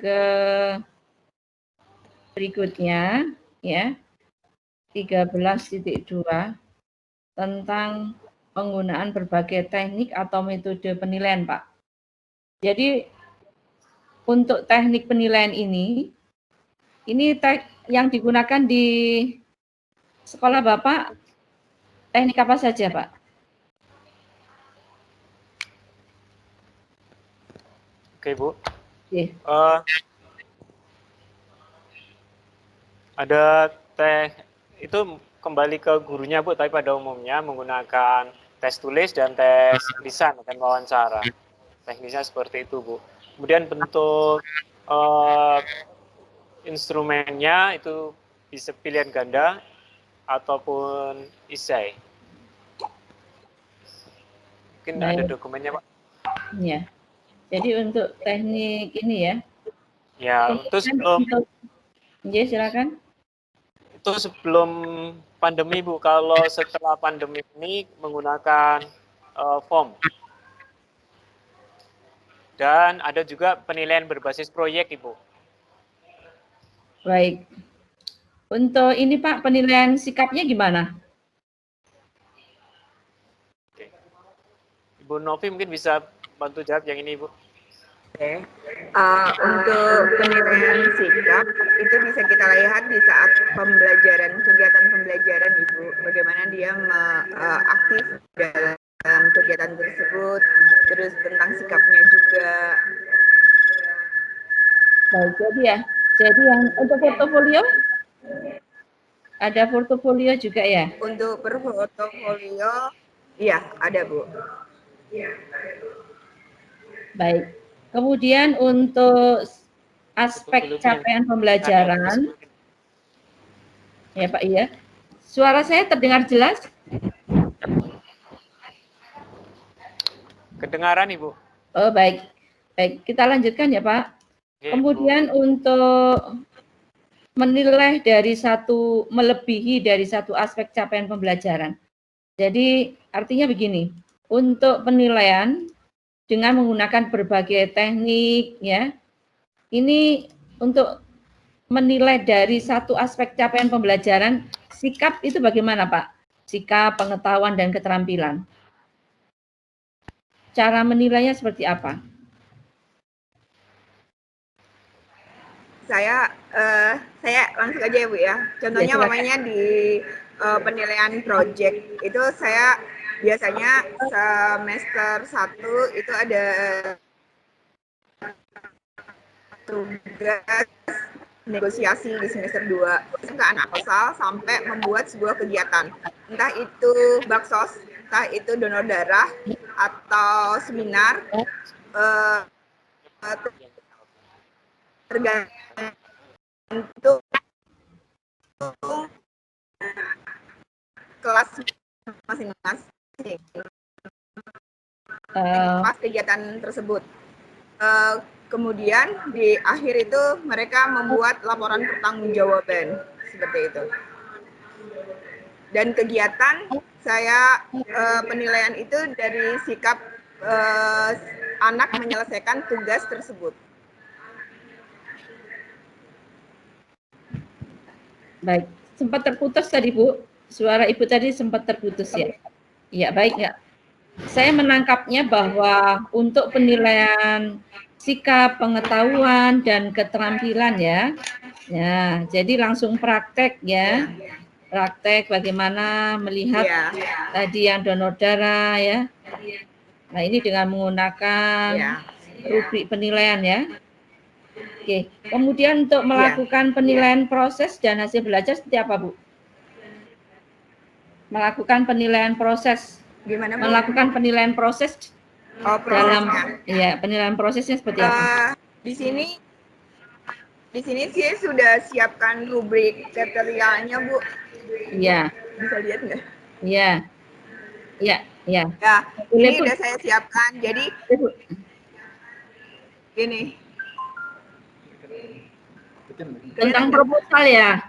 Ke berikutnya ya, 13.2 tentang penggunaan berbagai teknik atau metode penilaian, Pak. Jadi untuk teknik penilaian ini yang digunakan di sekolah Bapak teknik apa saja, Pak? Oke, Bu. Oke. Ada itu kembali ke gurunya, Bu, tapi pada umumnya menggunakan tes tulis dan tes lisan dan wawancara. Teknisnya seperti itu, Bu. Kemudian bentuk instrumennya itu bisa pilihan ganda ataupun esai. Mungkin ada dokumennya, Pak. Ya. Jadi untuk teknik ini ya. Ya, terus ya, silakan. Itu sebelum pandemi, Bu. Kalau setelah pandemi ini menggunakan form. Dan ada juga penilaian berbasis proyek, Ibu. Baik. Untuk ini Pak, penilaian sikapnya gimana? Oke. Ibu Novi mungkin bisa bantu jawab yang ini, Ibu. Oke. Untuk penilaian sikap itu bisa kita lihat di saat kegiatan pembelajaran, Ibu. Bagaimana dia aktif dalam kegiatan tersebut, terus tentang sikapnya juga. Baik, jadi yang untuk portofolio ada portofolio juga ya? Untuk portofolio, iya ada, Bu. Baik. Kemudian untuk aspek capaian pembelajaran, ya Pak, iya. Suara saya terdengar jelas? Kedengaran, Ibu. Oh, baik. Baik, kita lanjutkan ya Pak. Oke, kemudian Bu. Untuk melebihi dari satu aspek capaian pembelajaran. Jadi artinya begini, untuk penilaian dengan menggunakan berbagai teknik ya. Ini untuk menilai dari satu aspek capaian pembelajaran, sikap itu bagaimana, Pak? Sikap, pengetahuan dan keterampilan. Cara menilainya seperti apa? Saya langsung aja ya, Bu ya. Contohnya mamanya di penilaian project itu saya biasanya semester 1 itu ada tugas negosiasi di semester 2 ke anak kosal sampai membuat sebuah kegiatan, entah itu baksos, entah itu donor darah atau seminar, tergantung kelas masing-masing, kelas kegiatan tersebut. Kemudian di akhir itu mereka membuat laporan pertanggungjawaban seperti itu. Dan kegiatan saya penilaian itu dari sikap anak menyelesaikan tugas tersebut. Baik, sempat terputus tadi Bu. Suara Ibu tadi sempat terputus ya. Iya, baik ya. Saya menangkapnya bahwa untuk penilaian sikap, pengetahuan dan keterampilan ya. Ya, jadi langsung praktek ya. Praktek bagaimana melihat tadi yang donor darah ya. Nah, ini dengan menggunakan rubrik penilaian ya. Oke, kemudian untuk melakukan penilaian proses dan hasil belajar seperti apa, Bu? Melakukan penilaian proses. Gimana, Bu? Melakukan penilaian proses dalam penilaian prosesnya seperti apa? Di sini sih sudah siapkan rubrik kriterianya, Bu. Iya. Bisa lihat nggak? Iya. Iya, iya. Ya, ini udah saya siapkan. Jadi gini. Tentang proposal ya?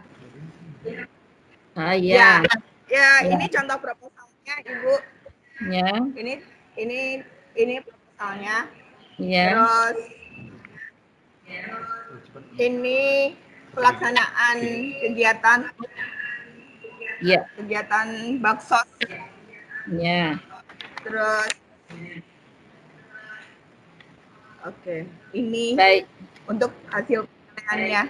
Ah Ya, ya, ya ya, ini contoh proposalnya, Ibu. ya, Ini proposalnya. ya, Terus ini pelaksanaan ya, kegiatan baksos. ya. Terus oke, ini Baik, untuk hasil penilaiannya.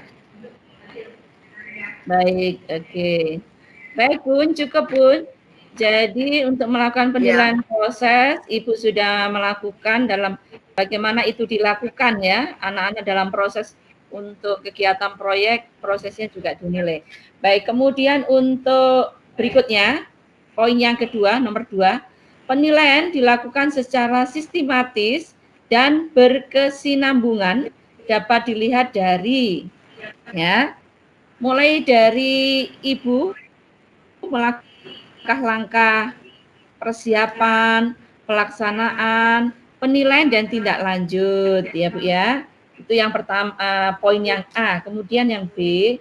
baik, oke. Baik Bun, cukup Bun. Jadi untuk melakukan Ya, penilaian proses, Ibu sudah melakukan dalam bagaimana itu dilakukan ya, anak-anak dalam proses untuk kegiatan proyek, prosesnya juga dinilai. Baik, kemudian untuk berikutnya, poin yang kedua, nomor 2, penilaian dilakukan secara sistematis dan berkesinambungan dapat dilihat dari ya, mulai dari Ibu melakukan langkah-langkah persiapan, pelaksanaan, penilaian dan tindak lanjut ya Bu ya. Itu yang pertama, poin yang A. Kemudian yang B,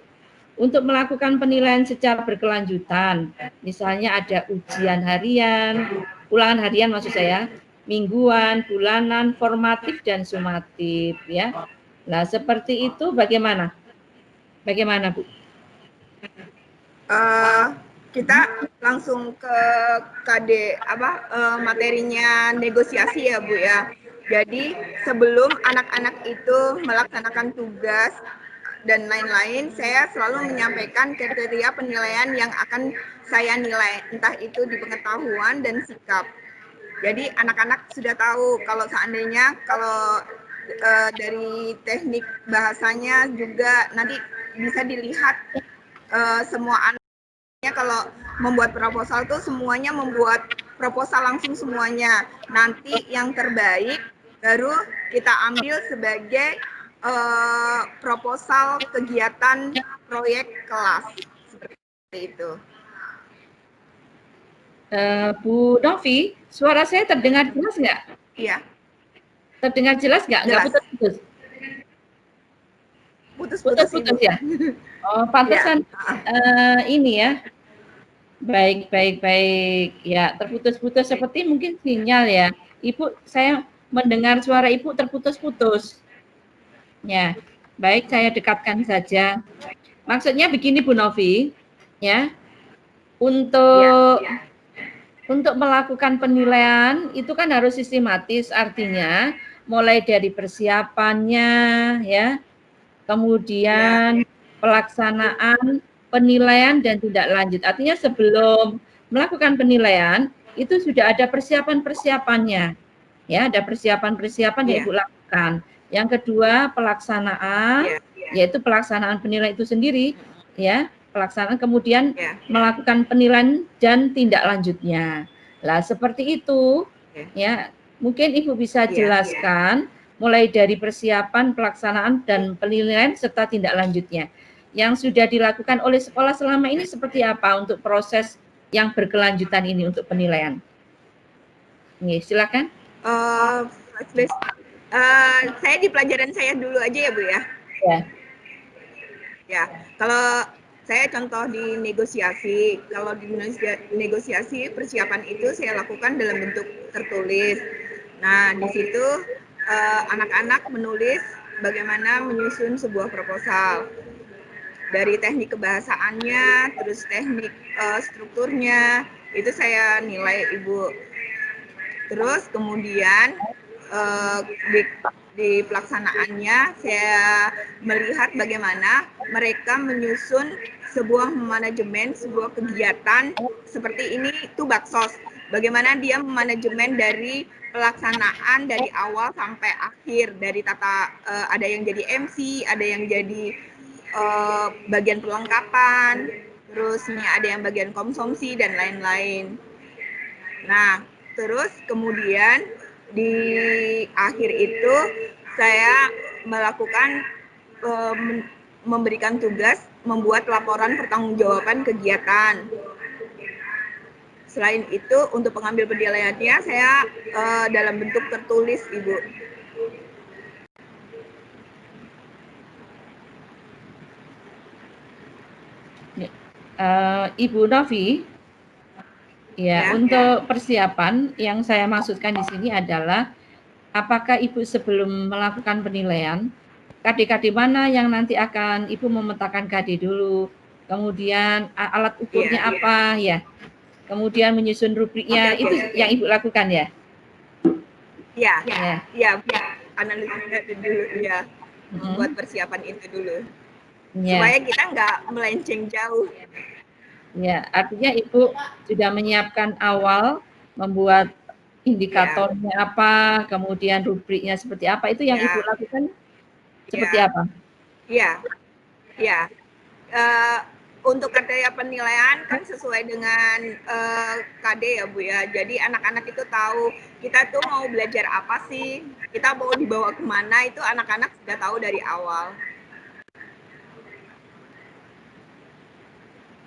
untuk melakukan penilaian secara berkelanjutan. Misalnya ada ujian harian, ulangan harian maksud saya, mingguan, bulanan, formatif dan sumatif ya. Nah, seperti itu bagaimana? Bagaimana Bu? kita langsung ke materinya negosiasi ya Bu ya. Jadi sebelum anak-anak itu melaksanakan tugas dan lain-lain, saya selalu menyampaikan kriteria penilaian yang akan saya nilai, entah itu di pengetahuan dan sikap. Jadi anak-anak sudah tahu kalau seandainya dari teknik bahasanya juga nanti bisa dilihat semua anaknya kalau membuat proposal tuh semuanya membuat proposal langsung semuanya. Nanti yang terbaik baru kita ambil sebagai proposal kegiatan proyek kelas seperti itu. Bu Novi, suara saya terdengar jelas nggak? Iya. Terdengar jelas nggak? Nggak Jelas. putus-putus? Putus-putus Putus-putus Ibu. ya? Oh, pantesan ini ya. Baik, baik, baik. Ya, terputus-putus seperti mungkin sinyal ya. Ibu, saya mendengar suara Ibu terputus-putus. Ya, baik, saya dekatkan saja. Maksudnya begini Bu Novi, ya. Untuk melakukan penilaian itu kan harus sistematis, artinya mulai dari persiapannya ya, kemudian pelaksanaan, penilaian dan tindak lanjut. Artinya sebelum melakukan penilaian itu sudah ada persiapan-persiapannya. Ya, ada persiapan-persiapan yang Ibu lakukan. Yang kedua, pelaksanaan, yaitu pelaksanaan penilaian itu sendiri, ya, pelaksanaan kemudian melakukan penilaian dan tindak lanjutnya. Lah, seperti itu, ya. Mungkin Ibu bisa jelaskan mulai dari persiapan, pelaksanaan dan penilaian serta tindak lanjutnya. Yang sudah dilakukan oleh sekolah selama ini seperti apa untuk proses yang berkelanjutan ini untuk penilaian? Nih, silakan. Saya di pelajaran saya dulu aja ya Bu ya. Ya. Ya, kalau saya contoh di negosiasi, kalau di negosiasi persiapan itu saya lakukan dalam bentuk tertulis. Nah, di situ anak-anak menulis bagaimana menyusun sebuah proposal. Dari teknik kebahasaannya, terus teknik strukturnya, itu saya nilai Ibu. Terus kemudian di pelaksanaannya saya melihat bagaimana mereka menyusun sebuah manajemen, sebuah kegiatan seperti ini itu baksos. Bagaimana dia manajemen dari pelaksanaan dari awal sampai akhir, dari ada yang jadi MC, ada yang jadi bagian perlengkapan, terus ada yang bagian konsumsi dan lain-lain. Nah, terus kemudian di akhir itu saya melakukan memberikan tugas membuat laporan pertanggungjawaban kegiatan. Selain itu untuk pengambil penilaiannya saya dalam bentuk tertulis, Ibu. Ibu Novi, ya, Ya. untuk persiapan yang saya maksudkan di sini adalah apakah Ibu sebelum melakukan penilaian, KD-KD mana yang nanti akan Ibu memetakan KD dulu, kemudian alat ukurnya Iya. apa ya, kemudian menyusun rubriknya, itu yang Ibu lakukan ya? Iya, Ya. iya, analisisnya dulu ya, membuat Mhm. persiapan itu dulu. Ya. Supaya kita nggak melenceng jauh. Ya, artinya Ibu sudah menyiapkan awal, membuat indikatornya apa, kemudian rubriknya seperti apa, itu yang Ibu lakukan seperti apa? Iya, iya. Untuk kriteria penilaian kan sesuai dengan KD ya Bu ya. Jadi anak-anak itu tahu kita tuh mau belajar apa sih, kita mau dibawa kemana, itu anak-anak sudah tahu dari awal.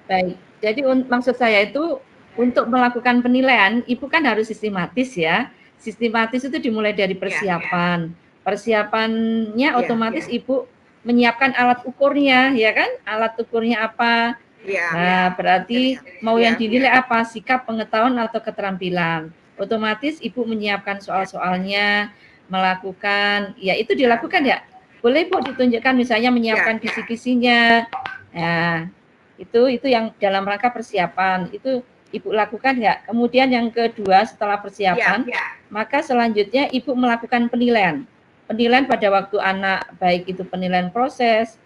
Baik, jadi maksud saya itu untuk melakukan penilaian, Ibu kan harus sistematis ya. Sistematis itu dimulai dari persiapan. Persiapannya otomatis Ibu menyiapkan alat ukurnya, ya kan? Alat ukurnya apa? Nah, berarti mau yang dinilai apa? Sikap, pengetahuan, atau keterampilan. Otomatis Ibu menyiapkan soal-soalnya, melakukan, ya itu dilakukan ya. Boleh Bu ditunjukkan misalnya menyiapkan kisi-kisinya. Nah, itu yang dalam rangka persiapan. Itu Ibu lakukan nggak? Kemudian yang kedua setelah persiapan, maka selanjutnya Ibu melakukan penilaian. Penilaian pada waktu anak, baik itu penilaian proses,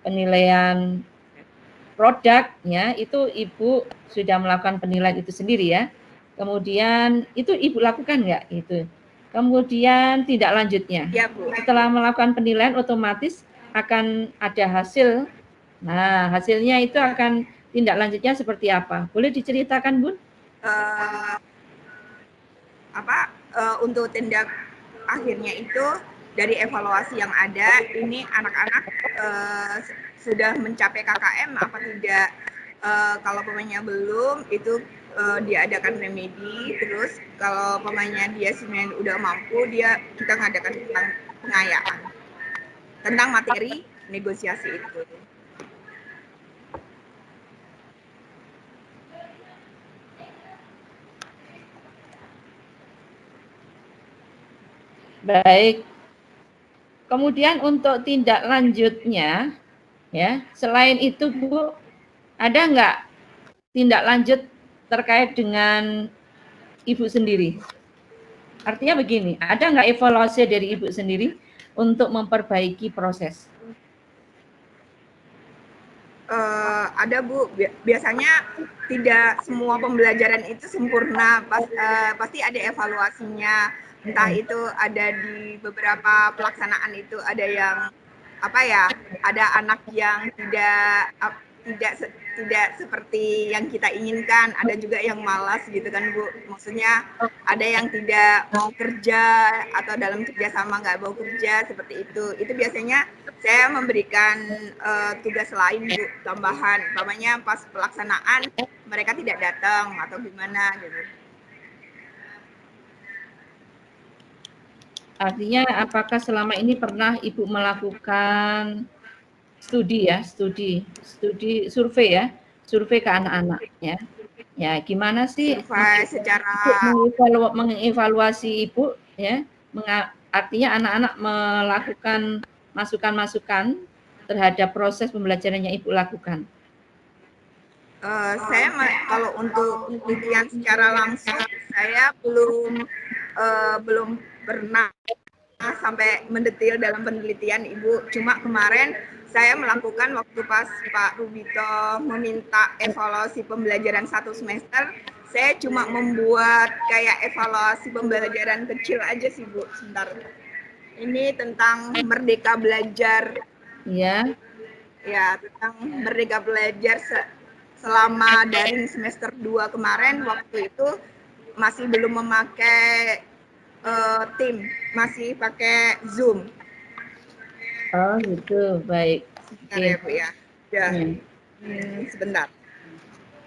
penilaian produknya, itu Ibu sudah melakukan penilaian itu sendiri ya. Kemudian itu Ibu lakukan nggak itu? Kemudian tindak lanjutnya. Setelah melakukan penilaian otomatis akan ada hasil. Nah, hasilnya itu akan tindak lanjutnya seperti apa? Boleh diceritakan, Bun? Untuk tindak akhirnya itu dari evaluasi yang ada, ini anak-anak sudah mencapai KKM apa tidak. Kalau pemainnya belum, itu diadakan remedi. Terus kalau pemainnya dia sebenarnya udah mampu, kita ngadakan pengayaan tentang materi negosiasi itu. Baik. Kemudian untuk tindak lanjutnya, ya, selain itu Bu, ada nggak tindak lanjut terkait dengan Ibu sendiri? Artinya begini, ada nggak evaluasi dari Ibu sendiri untuk memperbaiki proses? Ada Bu, biasanya tidak semua pembelajaran itu sempurna, pasti ada evaluasinya. Entah itu ada di beberapa pelaksanaan itu ada yang ada anak yang tidak seperti yang kita inginkan, ada juga yang malas gitu kan Bu. Maksudnya ada yang tidak mau kerja atau dalam kerjasama nggak mau kerja seperti itu. Itu biasanya saya memberikan tugas lain Bu, tambahan. Umpamanya pas pelaksanaan mereka tidak datang atau gimana gitu. Artinya apakah selama ini pernah Ibu melakukan studi survei ya, survei ke anak-anak ya. Ya, gimana sih mengevaluasi Ibu ya, artinya anak-anak melakukan masukan-masukan terhadap proses pembelajarannya Ibu lakukan. Saya kalau untuk penelitian secara langsung saya belum pernah sampai mendetil dalam penelitian Ibu. Cuma kemarin saya melakukan waktu pas Pak Rubito meminta evaluasi pembelajaran 1 semester, saya cuma membuat kayak evaluasi pembelajaran kecil aja sih Bu, sebentar. Ini tentang Merdeka Belajar. Iya. Ya, tentang Merdeka Belajar selama daring semester 2 kemarin, waktu itu masih belum memakai tim, masih pakai Zoom. Oh gitu, baik. Sebentar ya Bu ya. Sebentar.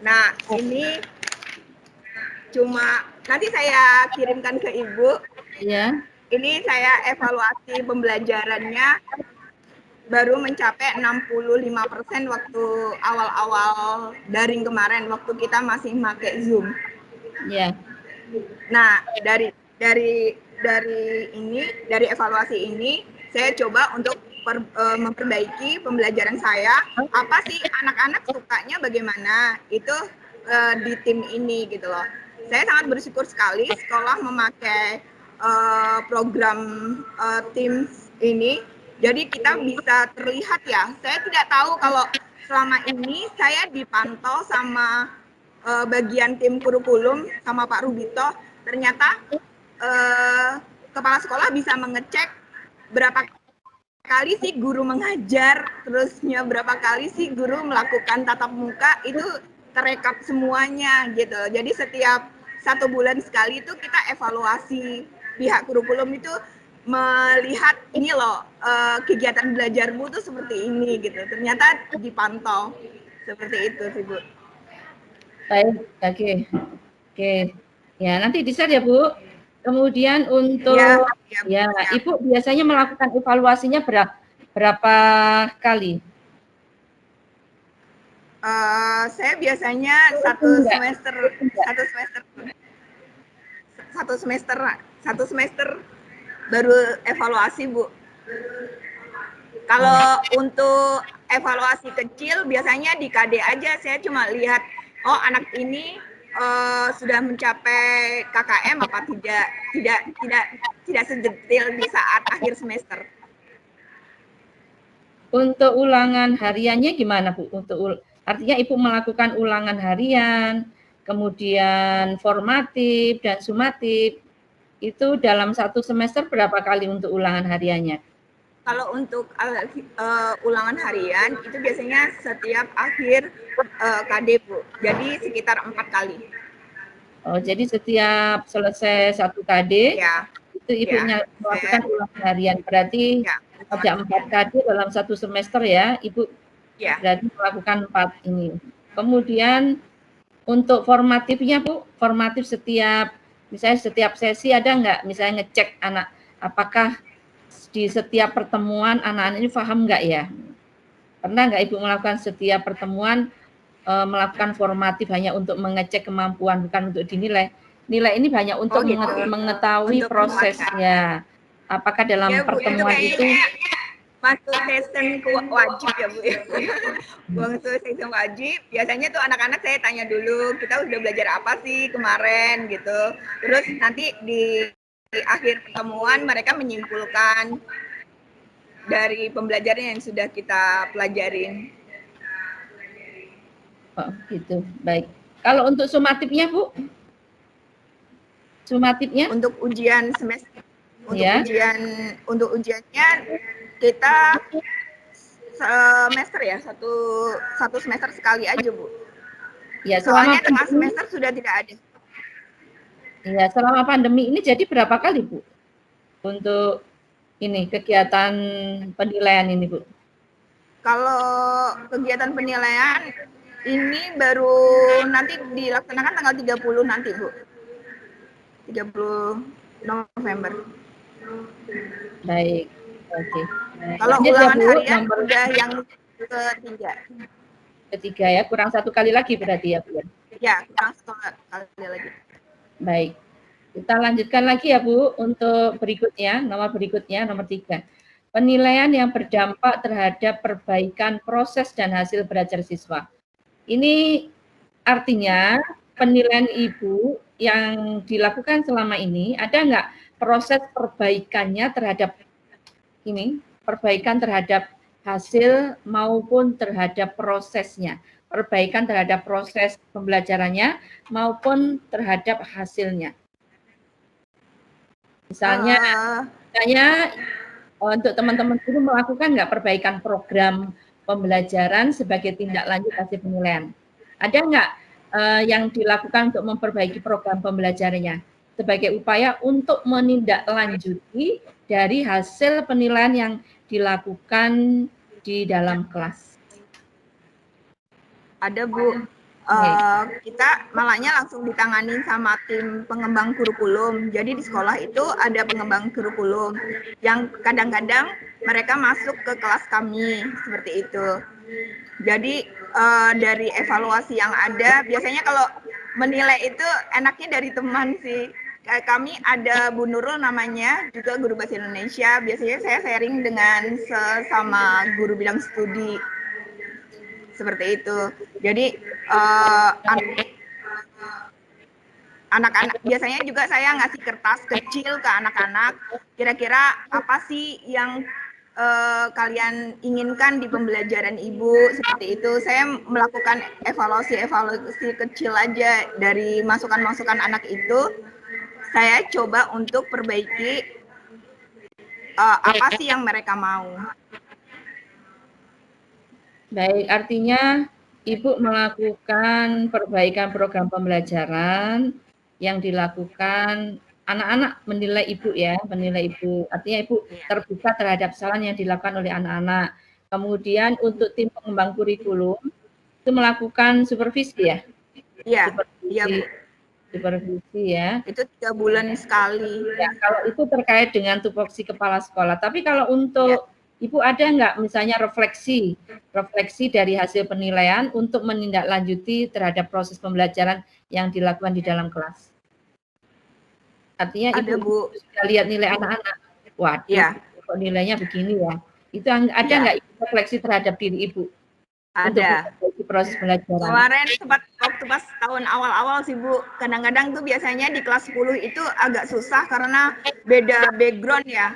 Nah, ini cuma nanti saya kirimkan ke Ibu. Iya. Ini saya evaluasi pembelajarannya baru mencapai 65% waktu awal-awal daring kemarin, waktu kita masih pakai Zoom. Ya. Nah, dari evaluasi ini, saya coba untuk memperbaiki pembelajaran saya. Apa sih anak-anak sukanya bagaimana? Itu di tim ini gitu loh. Saya sangat bersyukur sekali sekolah memakai program Teams ini. Jadi kita bisa terlihat ya. Saya tidak tahu kalau selama ini saya dipantau sama bagian tim kurikulum sama Pak Rubito. Ternyata kepala sekolah bisa mengecek berapa kali sih guru mengajar, terusnya berapa kali sih guru melakukan tatap muka, itu terekap semuanya gitu. Jadi setiap 1 bulan sekali itu kita evaluasi, pihak kurikulum itu melihat ini loh kegiatan belajarmu tuh seperti ini gitu. Ternyata dipantau seperti itu sih Bu. Baik, oke. Ya, nanti di-share ya, Bu. Kemudian untuk ya, Ibu biasanya melakukan evaluasinya berapa kali? Saya biasanya satu semester baru evaluasi, Bu. Kalau untuk evaluasi kecil biasanya di KD aja, saya cuma lihat oh anak ini sudah mencapai KKM apa tidak sedetail di saat akhir semester. Untuk ulangan hariannya gimana, Bu? Artinya Ibu melakukan ulangan harian, kemudian formatif dan sumatif. Itu dalam 1 semester berapa kali untuk ulangan hariannya? Kalau untuk ulangan harian itu biasanya setiap akhir KD, Bu. Jadi sekitar 4 kali. Oh, jadi setiap selesai 1 KD, ya, itu Ibu melakukan ulangan harian. Berarti ada 4 KD dalam 1 semester ya, Ibu berarti melakukan 4 ini. Kemudian untuk formatifnya, Bu, formatif misalnya setiap sesi ada nggak misalnya ngecek anak apakah di setiap pertemuan anak-anak ini paham nggak ya? Pernah nggak Ibu melakukan setiap pertemuan melakukan formatif hanya untuk mengecek kemampuan, bukan untuk dinilai? Nilai ini banyak untuk mengetahui untuk prosesnya. Apakah dalam pertemuan itu masuk session wajib ya Bu ya? Masuk session wajib, biasanya tuh anak-anak saya tanya dulu, kita udah belajar apa sih kemarin gitu. Terus nanti di akhir pertemuan mereka menyimpulkan dari pembelajaran yang sudah kita pelajarin. Oh, gitu. Baik. Kalau untuk sumatifnya, Bu? Sumatifnya? Untuk ujian semester, untuk ujiannya kita semester ya, satu semester sekali aja, Bu. Ya, soalnya tengah semester sudah tidak ada. Iya, selama pandemi ini jadi berapa kali, Bu? Untuk ini kegiatan penilaian ini, Bu? Kalau kegiatan penilaian ini baru nanti dilaksanakan tanggal 30 nanti, Bu. 30 November. Baik, oke. Kalau ulangan harian udah yang ketiga ya, kurang 1 kali lagi berarti ya, Bu? Ya, kurang 1 kali lagi. Baik, kita lanjutkan lagi ya, Bu, untuk berikutnya, nomor 3. Penilaian yang berdampak terhadap perbaikan proses dan hasil belajar siswa. Ini artinya penilaian Ibu yang dilakukan selama ini, ada nggak proses perbaikannya terhadap ini, perbaikan terhadap hasil maupun terhadap prosesnya, perbaikan terhadap proses pembelajarannya maupun terhadap hasilnya. Misalnya untuk teman-teman guru melakukan nggak perbaikan program pembelajaran sebagai tindak lanjut hasil penilaian? Ada nggak yang dilakukan untuk memperbaiki program pembelajarannya sebagai upaya untuk menindaklanjuti dari hasil penilaian yang dilakukan di dalam kelas? Ada, Bu. Kita malahnya langsung ditangani sama tim pengembang kurikulum. Jadi di sekolah itu ada pengembang kurikulum yang kadang-kadang mereka masuk ke kelas kami seperti itu. Jadi dari evaluasi yang ada, biasanya kalau menilai itu enaknya dari teman sih. Kami ada Bu Nurul namanya, juga guru bahasa Indonesia. Biasanya saya sharing dengan sesama guru bidang studi seperti itu. Jadi anak-anak biasanya juga saya ngasih kertas kecil ke anak-anak. Kira-kira apa sih yang kalian inginkan di pembelajaran Ibu seperti itu. Saya melakukan evaluasi kecil aja dari masukan-masukan anak itu. Saya coba untuk perbaiki apa sih yang mereka mau. Baik, artinya Ibu melakukan perbaikan program pembelajaran yang dilakukan anak-anak menilai Ibu ya, menilai Ibu. Artinya Ibu terbuka terhadap kesalahan yang dilakukan oleh anak-anak. Kemudian untuk tim pengembang kurikulum itu melakukan supervisi ya? Iya, supervisi, iya Bu. Supervisi ya. Itu 3 bulan sekali. Ya, kalau itu terkait dengan tupoksi kepala sekolah. Tapi kalau untuk Ibu ada nggak misalnya refleksi dari hasil penilaian untuk menindaklanjuti terhadap proses pembelajaran yang dilakukan di dalam kelas? Artinya ada, Ibu Bu. sudah lihat nilai anak-anak. Waduh, kok nilainya begini ya. Itu ada nggak refleksi terhadap diri Ibu? Ada. Untuk proses pembelajaran. Kemarin sempat waktu pas tahun awal-awal sih Bu, kadang-kadang tuh biasanya di kelas 10 itu agak susah karena beda background ya.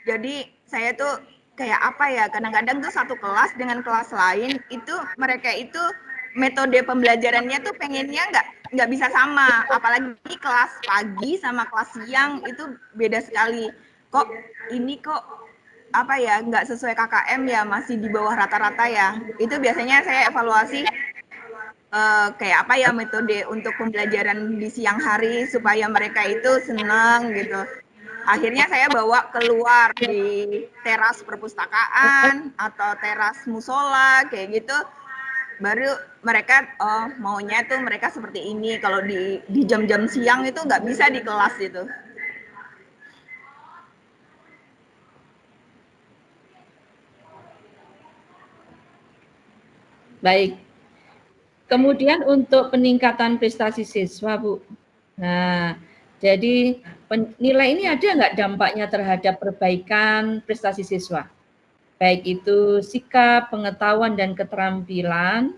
Jadi saya tuh kayak apa ya, kadang-kadang tuh satu kelas dengan kelas lain itu mereka itu metode pembelajarannya tuh pengennya nggak bisa sama, apalagi kelas pagi sama kelas siang itu beda sekali. Kok ini kok apa ya, nggak sesuai KKM ya, masih di bawah rata-rata ya. Itu biasanya saya evaluasi kayak apa ya metode untuk pembelajaran di siang hari supaya mereka itu senang gitu. Akhirnya saya bawa keluar di teras perpustakaan atau teras musola kayak gitu. Baru mereka maunya tuh mereka seperti ini. Kalau di jam-jam siang itu nggak bisa di kelas gitu. Baik. Kemudian untuk peningkatan prestasi siswa, Bu. Nah, jadi nilai ini ada nggak dampaknya terhadap perbaikan prestasi siswa? Baik itu sikap, pengetahuan, dan keterampilan,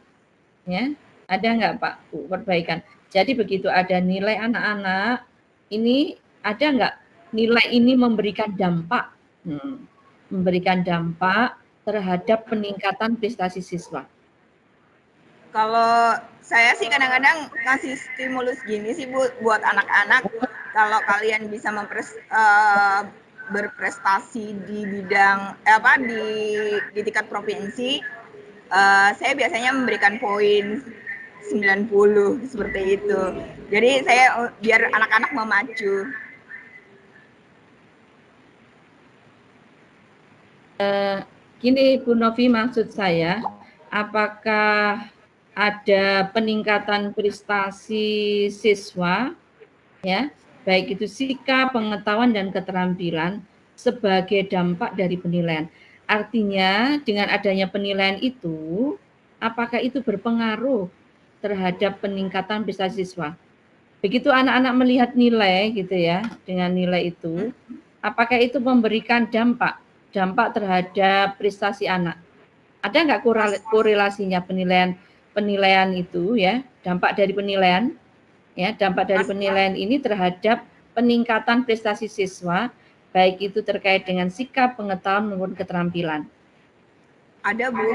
ya, ada nggak Pak Bu perbaikan? Jadi begitu ada nilai anak-anak, ini ada nggak nilai ini memberikan dampak, memberikan dampak terhadap peningkatan prestasi siswa? Kalau saya sih kadang-kadang ngasih stimulus gini sih Bu, buat anak-anak, kalau kalian bisa berprestasi di bidang di tingkat provinsi, saya biasanya memberikan poin 90 seperti itu. Jadi saya biar anak-anak memacu. Gini Bu Novi, maksud saya, apakah ada peningkatan prestasi siswa, ya, baik itu sikap, pengetahuan, dan keterampilan sebagai dampak dari penilaian. Artinya dengan adanya penilaian itu, apakah itu berpengaruh terhadap peningkatan prestasi siswa? Begitu anak-anak melihat nilai gitu ya, dengan nilai itu, apakah itu memberikan dampak terhadap prestasi anak? Ada nggak korelasinya penilaian itu ya, dampak dari penilaian ya, dampak dari penilaian ini terhadap peningkatan prestasi siswa, baik itu terkait dengan sikap, pengetahuan maupun keterampilan? Ada Bu,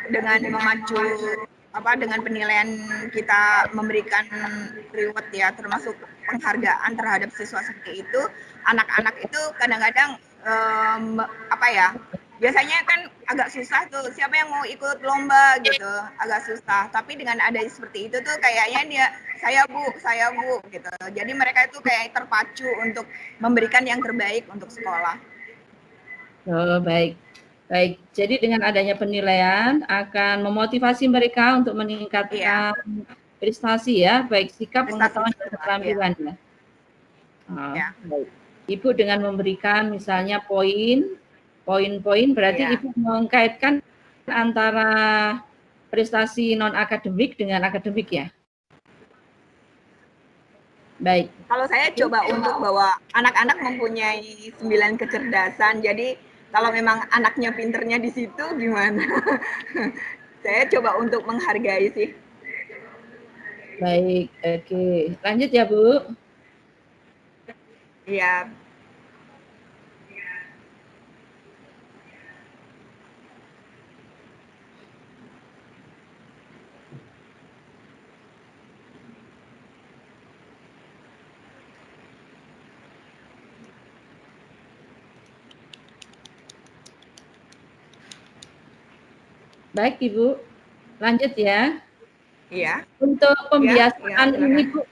dengan memacu dengan penilaian kita memberikan reward ya, termasuk penghargaan terhadap siswa seperti itu, anak-anak itu kadang-kadang biasanya kan agak susah tuh, siapa yang mau ikut lomba gitu, agak susah. Tapi dengan ada seperti itu tuh kayaknya dia saya bu gitu. Jadi mereka itu kayak terpacu untuk memberikan yang terbaik untuk sekolah. Oh, baik. Baik, jadi dengan adanya penilaian akan memotivasi mereka untuk meningkatkan prestasi ya, baik sikap, pengetahuan, dan keterampilan ya. Baik. Ibu dengan memberikan misalnya poin poin-poin berarti Iya. Ibu mengkaitkan antara prestasi non-akademik dengan akademik ya? Baik. Kalau saya coba untuk bahwa anak-anak mempunyai 9 kecerdasan, jadi kalau memang anaknya pinternya di situ gimana? Saya coba untuk menghargai sih. Baik, oke. Lanjut ya, Bu. Iya. Baik, Ibu. Lanjut ya. Iya. Untuk pembiasaan silakan. ini, Bu,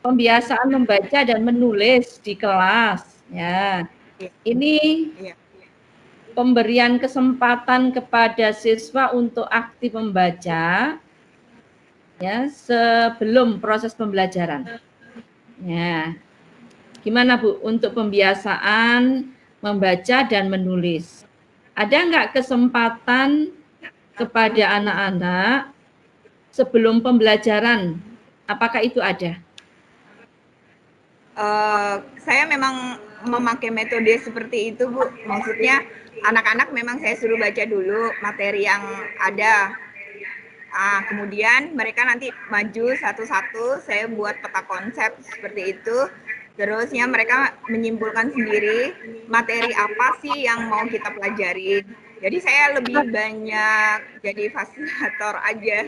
pembiasaan membaca dan menulis di kelas. Ya. Iya. Ini Iya. pemberian kesempatan kepada siswa untuk aktif membaca ya sebelum proses pembelajaran. Ya. Gimana Bu untuk pembiasaan membaca dan menulis? Ada nggak kesempatan kepada anak-anak sebelum pembelajaran? Apakah itu ada? Saya memang memakai metode seperti itu, Bu. Maksudnya anak-anak memang saya suruh baca dulu materi yang ada. Kemudian mereka nanti maju satu-satu, saya buat peta konsep seperti itu. Terusnya mereka menyimpulkan sendiri materi apa sih yang mau kita pelajari. Jadi saya lebih banyak jadi fasilitator aja.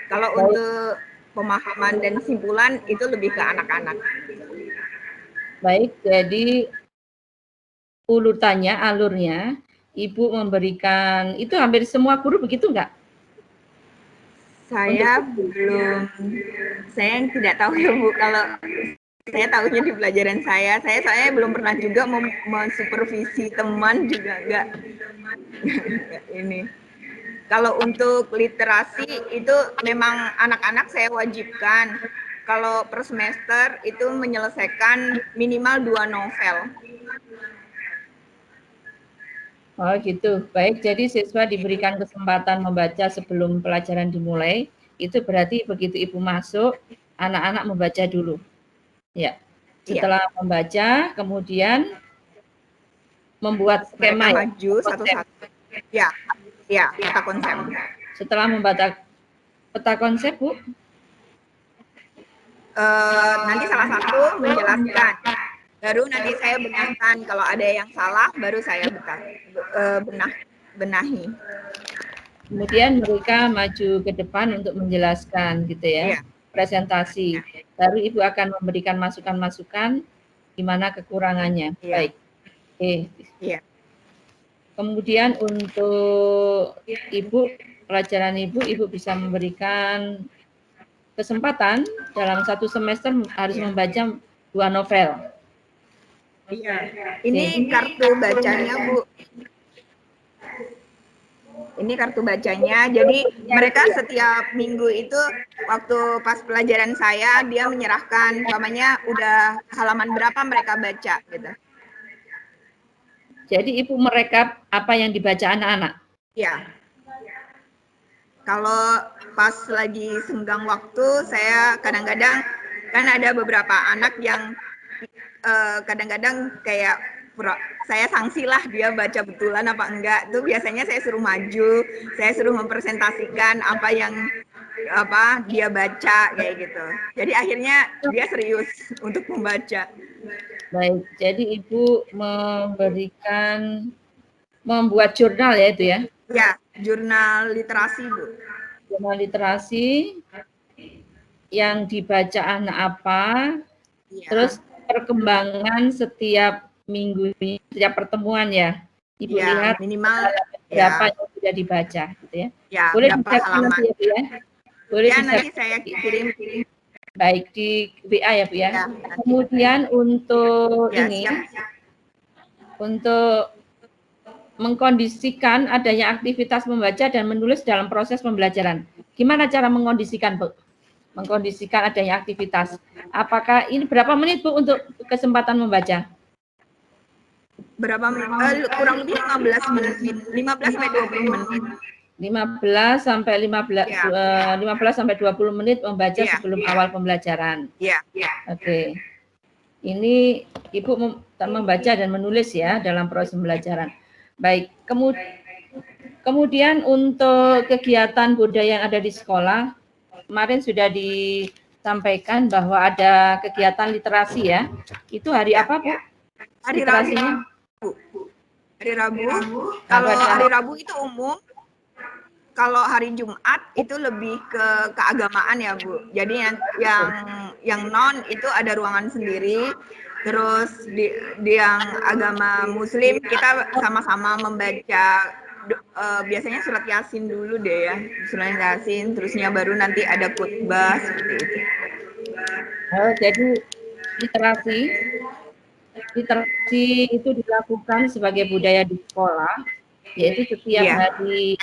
Kalau untuk pemahaman dan simpulan itu lebih ke anak-anak. Baik, jadi urutannya, alurnya, Ibu memberikan, itu hampir semua guru begitu enggak? Saya belum, saya tidak tahu ya Bu, kalau saya tahunya di pelajaran saya belum pernah juga mensupervisi teman juga enggak. Ini. Kalau untuk literasi itu memang anak-anak saya wajibkan. Kalau per semester itu menyelesaikan minimal 2 novel. Oh gitu, baik. Jadi siswa diberikan kesempatan membaca sebelum pelajaran dimulai. Itu berarti begitu Ibu masuk, anak-anak membaca dulu. Ya. Setelah membaca, kemudian membuat skema. Mereka maju satu-satu. Ya, peta konsep. Setelah membaca peta konsep, Bu? Nanti salah satu menjelaskan. Baru nanti saya benarkan, kalau ada yang salah baru saya benahi. Kemudian mereka maju ke depan untuk menjelaskan gitu ya, presentasi. Baru Ibu akan memberikan masukan-masukan di mana kekurangannya. Baik. Oke. Kemudian untuk Ibu, pelajaran Ibu bisa memberikan kesempatan dalam satu semester harus membaca 2 novel. Iya. Ini kartu bacanya, Bu. Ini kartu bacanya. Jadi mereka setiap minggu itu waktu pas pelajaran saya dia menyerahkan umpamanya udah halaman berapa mereka baca gitu. Jadi Ibu merekap apa yang dibaca anak-anak? Iya. Kalau pas lagi senggang waktu saya kadang-kadang kan ada beberapa anak yang kadang-kadang kayak saya sanksi lah dia baca betulan apa enggak. Itu biasanya saya suruh maju, saya suruh mempresentasikan apa yang dia baca kayak gitu. Jadi akhirnya dia serius untuk membaca. Baik, jadi Ibu membuat jurnal ya itu ya? Ya, jurnal literasi, Bu. Jurnal literasi yang dibaca anak apa, terus perkembangan setiap minggu, setiap pertemuan ya. Ibu lihat minimal berapa yang sudah dibaca gitu ya. Boleh berapa halaman ya, Bu ya? Boleh nanti saya kirim. Baik di WA ya Bu ya. Kemudian untuk ini, untuk mengkondisikan adanya aktivitas membaca dan menulis dalam proses pembelajaran. Gimana cara mengkondisikan, Bu? Mengkondisikan adanya aktivitas. Apakah ini berapa menit, Bu, untuk kesempatan membaca? Berapa kurang lebih 15 menit, 15 sampai 20 menit. 15 sampai 15 Ya. 15 sampai 20 menit membaca Ya. sebelum awal pembelajaran. Ya. Oke. Ini Ibu membaca dan menulis ya dalam proses pembelajaran. Baik, kemudian untuk kegiatan budaya yang ada di sekolah, kemarin sudah disampaikan bahwa ada kegiatan literasi ya. Itu hari apa, Bu? Hari Literasinya? Rabu. Hari Rabu. Kalau hari Rabu itu umum. Kalau hari Jumat itu lebih ke keagamaan ya, Bu. Jadi yang non itu ada ruangan sendiri. Terus di yang agama Muslim kita sama-sama membaca biasanya surat Yasin dulu deh ya. Surat Yasin, terusnya baru nanti ada khutbah seperti itu. Oh, jadi literasi itu dilakukan sebagai budaya di sekolah, yaitu setiap hari.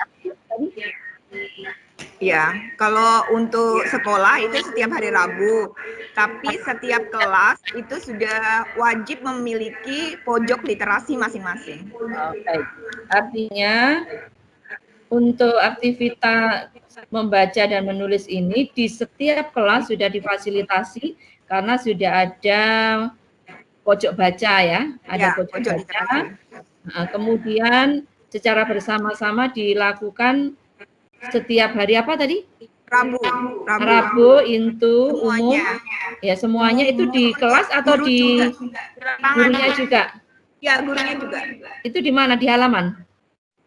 Ya, kalau untuk sekolah itu setiap hari Rabu, tapi setiap kelas itu sudah wajib memiliki pojok literasi masing-masing. Oh, baik. Artinya untuk aktivitas membaca dan menulis ini di setiap kelas sudah difasilitasi karena sudah ada pojok baca ya, ada pojok baca. Literasi. Nah, kemudian secara bersama-sama dilakukan setiap hari apa tadi? Rabu itu umum. Ya, semuanya itu di kelas atau di gurunya juga? Ya, gurunya juga. Itu di mana? Di halaman?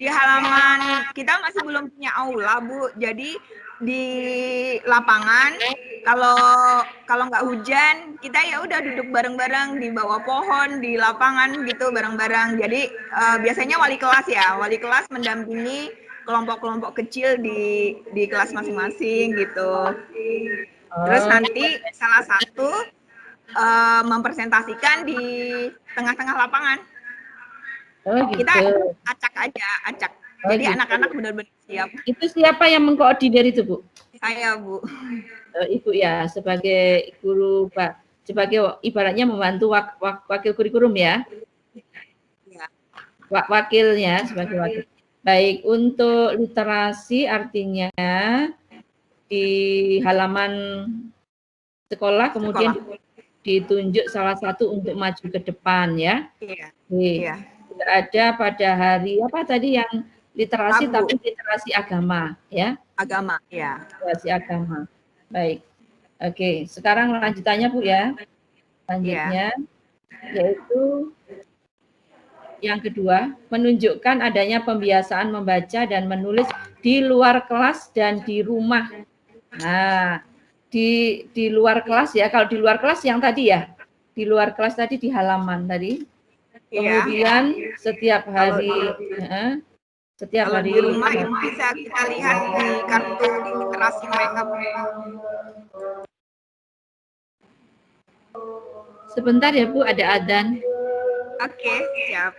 Di halaman kita masih belum punya aula, Bu. Jadi di lapangan kalau nggak hujan kita ya udah duduk bareng-bareng di bawah pohon di lapangan gitu bareng-bareng. Jadi biasanya wali kelas mendampingi kelompok-kelompok kecil di kelas masing-masing gitu. Terus nanti salah satu mempresentasikan di tengah-tengah lapangan. Oh, gitu. Kita acak. Jadi gitu. anak-anak benar-benar siap. Itu siapa yang mengkoordinir itu, Bu? Saya, Bu. Ibu ya, sebagai guru, Pak, sebagai ibaratnya membantu wakil kurikulum ya. Wakilnya sebagai wakil. Baik, untuk literasi artinya di halaman sekolah kemudian ditunjuk salah satu untuk maju ke depan ya. Iya. Tidak ada pada hari apa tadi yang literasi Rabu. Tapi literasi agama ya. Agama, ya. Literasi agama. Baik. Oke, sekarang lanjutannya Bu ya. Selanjutnya yaitu yang kedua, menunjukkan adanya pembiasaan membaca dan menulis di luar kelas dan di rumah. Nah, di luar kelas ya, kalau di luar kelas yang tadi ya, di luar kelas tadi di halaman tadi. Kemudian setiap hari, kalau di rumah itu bisa kita lihat di kartu literasi mereka. Sebentar ya Bu, ada adzan. Oke, siap.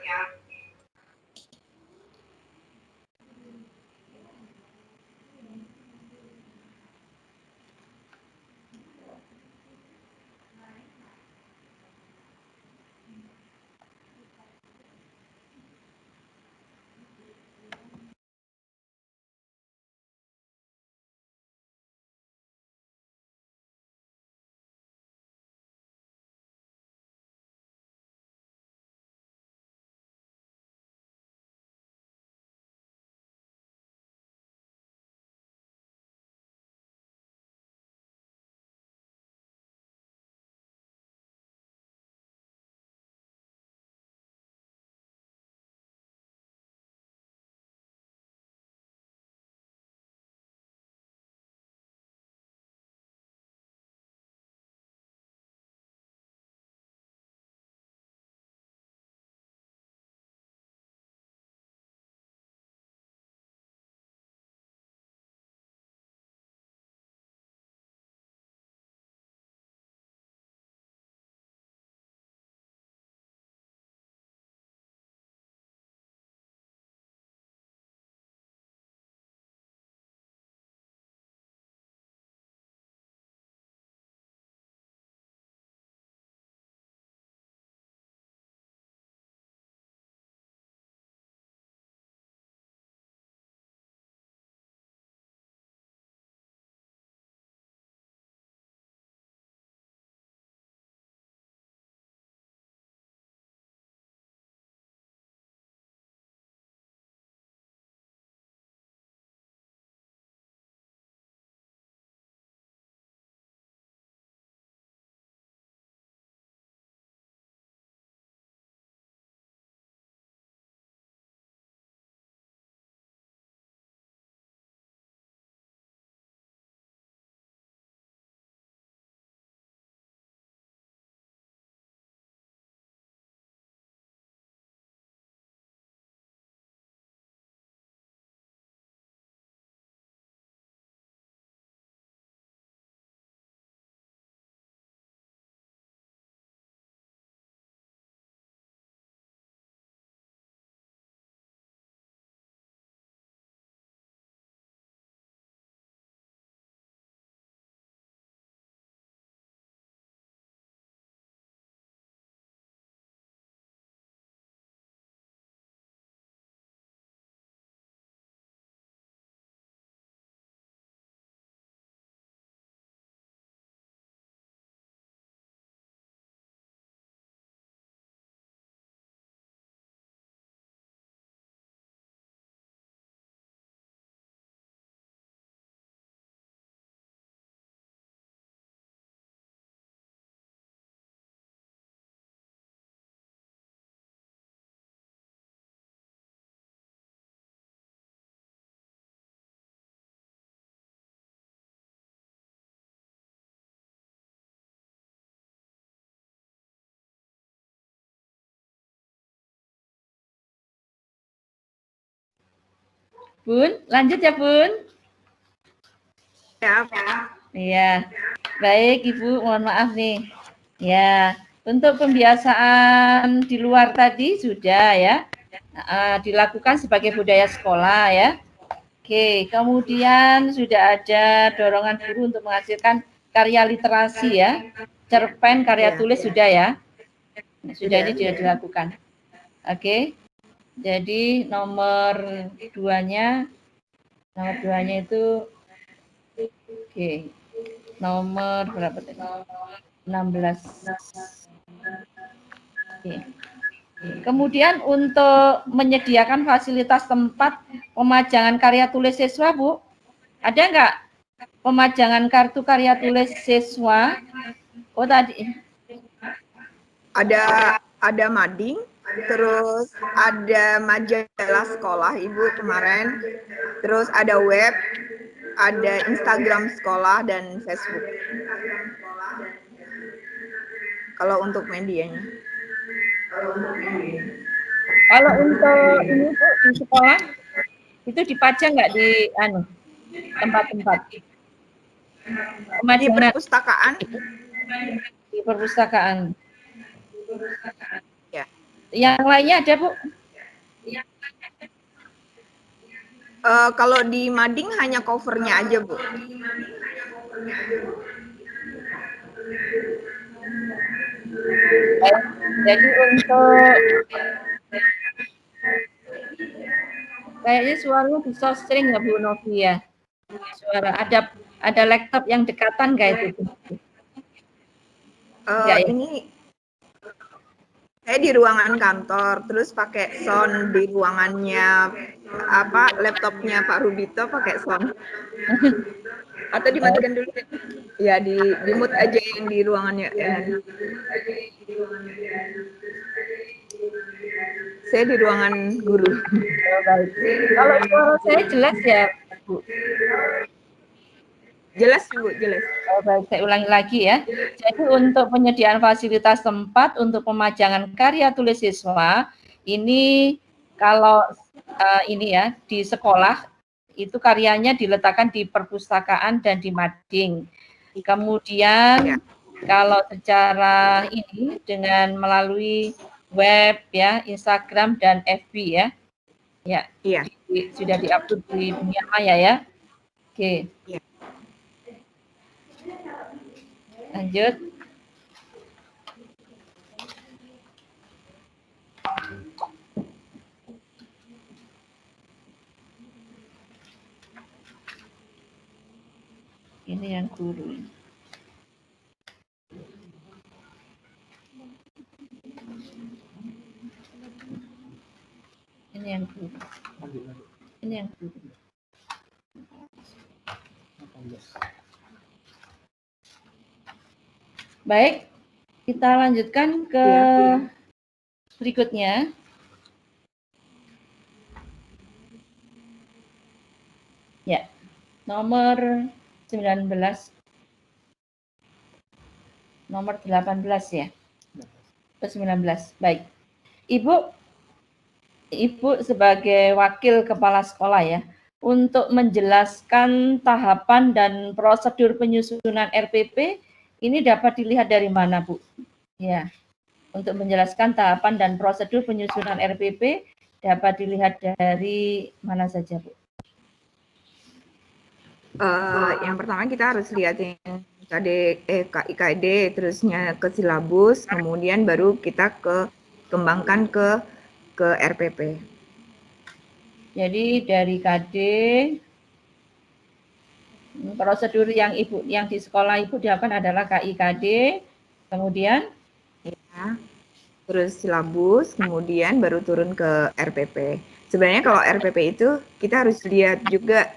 Bun, lanjut ya Bun. Ya. Iya, baik Ibu, mohon maaf nih. Ya, untuk pembiasaan di luar tadi sudah ya, dilakukan sebagai budaya sekolah ya. Oke, kemudian sudah ada dorongan guru untuk menghasilkan karya literasi ya, cerpen, karya tulis sudah ya. Sudah ini sudah dilakukan. Oke, jadi nomor duanya itu oke, nomor berapa tadi? 16. Oke. Kemudian untuk menyediakan fasilitas tempat pemajangan karya tulis siswa, Bu, ada nggak pemajangan kartu karya tulis siswa? Oh tadi. Ada mading, terus ada majalah sekolah Ibu kemarin, terus ada web, ada Instagram sekolah dan Facebook. Kalau untuk medianya. Kalau untuk ini Bu di sekolah itu dipajang nggak di tempat-tempat? Di perpustakaan. Di perpustakaan. Ya. Yang lainnya ada Bu? Kalau di mading hanya covernya aja Bu. Jadi untuk kayaknya suaranya bisa sering ya Bu Novi ya. Suara ada laptop yang dekatan nggak itu? Ya. Ini saya di ruangan kantor, terus pakai sound di ruangannya laptopnya Pak Rubito pakai sound. Atau dimatikan dulu? Ya di mute aja yang di ruangannya. Saya di ruangan guru. Kalau suara saya jelas ya, Bu? Jelas, Bu, jelas. Baik, saya ulangi lagi ya. Jadi untuk penyediaan fasilitas tempat untuk pemajangan karya tulis siswa, ini kalau ini ya di sekolah itu karyanya diletakkan di perpustakaan dan di mading. Kemudian kalau secara ini dengan melalui web ya, Instagram dan FB ya. Ya. Iya. Sudah diupload di dunia maya ya. Oke. Iya. Lanjut. Ini yang guru. Ini yang guru. Ini yang guru. Baik, kita lanjutkan ke berikutnya. Ya, nomor 19. Nomor 18 ya. Ke 19. Baik. Ibu sebagai wakil kepala sekolah ya, untuk menjelaskan tahapan dan prosedur penyusunan RPP ini dapat dilihat dari mana, Bu? Ya. Untuk menjelaskan tahapan dan prosedur penyusunan RPP dapat dilihat dari mana saja, Bu? Yang pertama kita harus lihat yang KIKD, terusnya ke silabus, kemudian baru kita kembangkan ke RPP. Jadi dari KD, prosedur yang di sekolah Ibu dilakukan adalah KIKD, kemudian ya, terus silabus, kemudian baru turun ke RPP. Sebenarnya kalau RPP itu kita harus lihat juga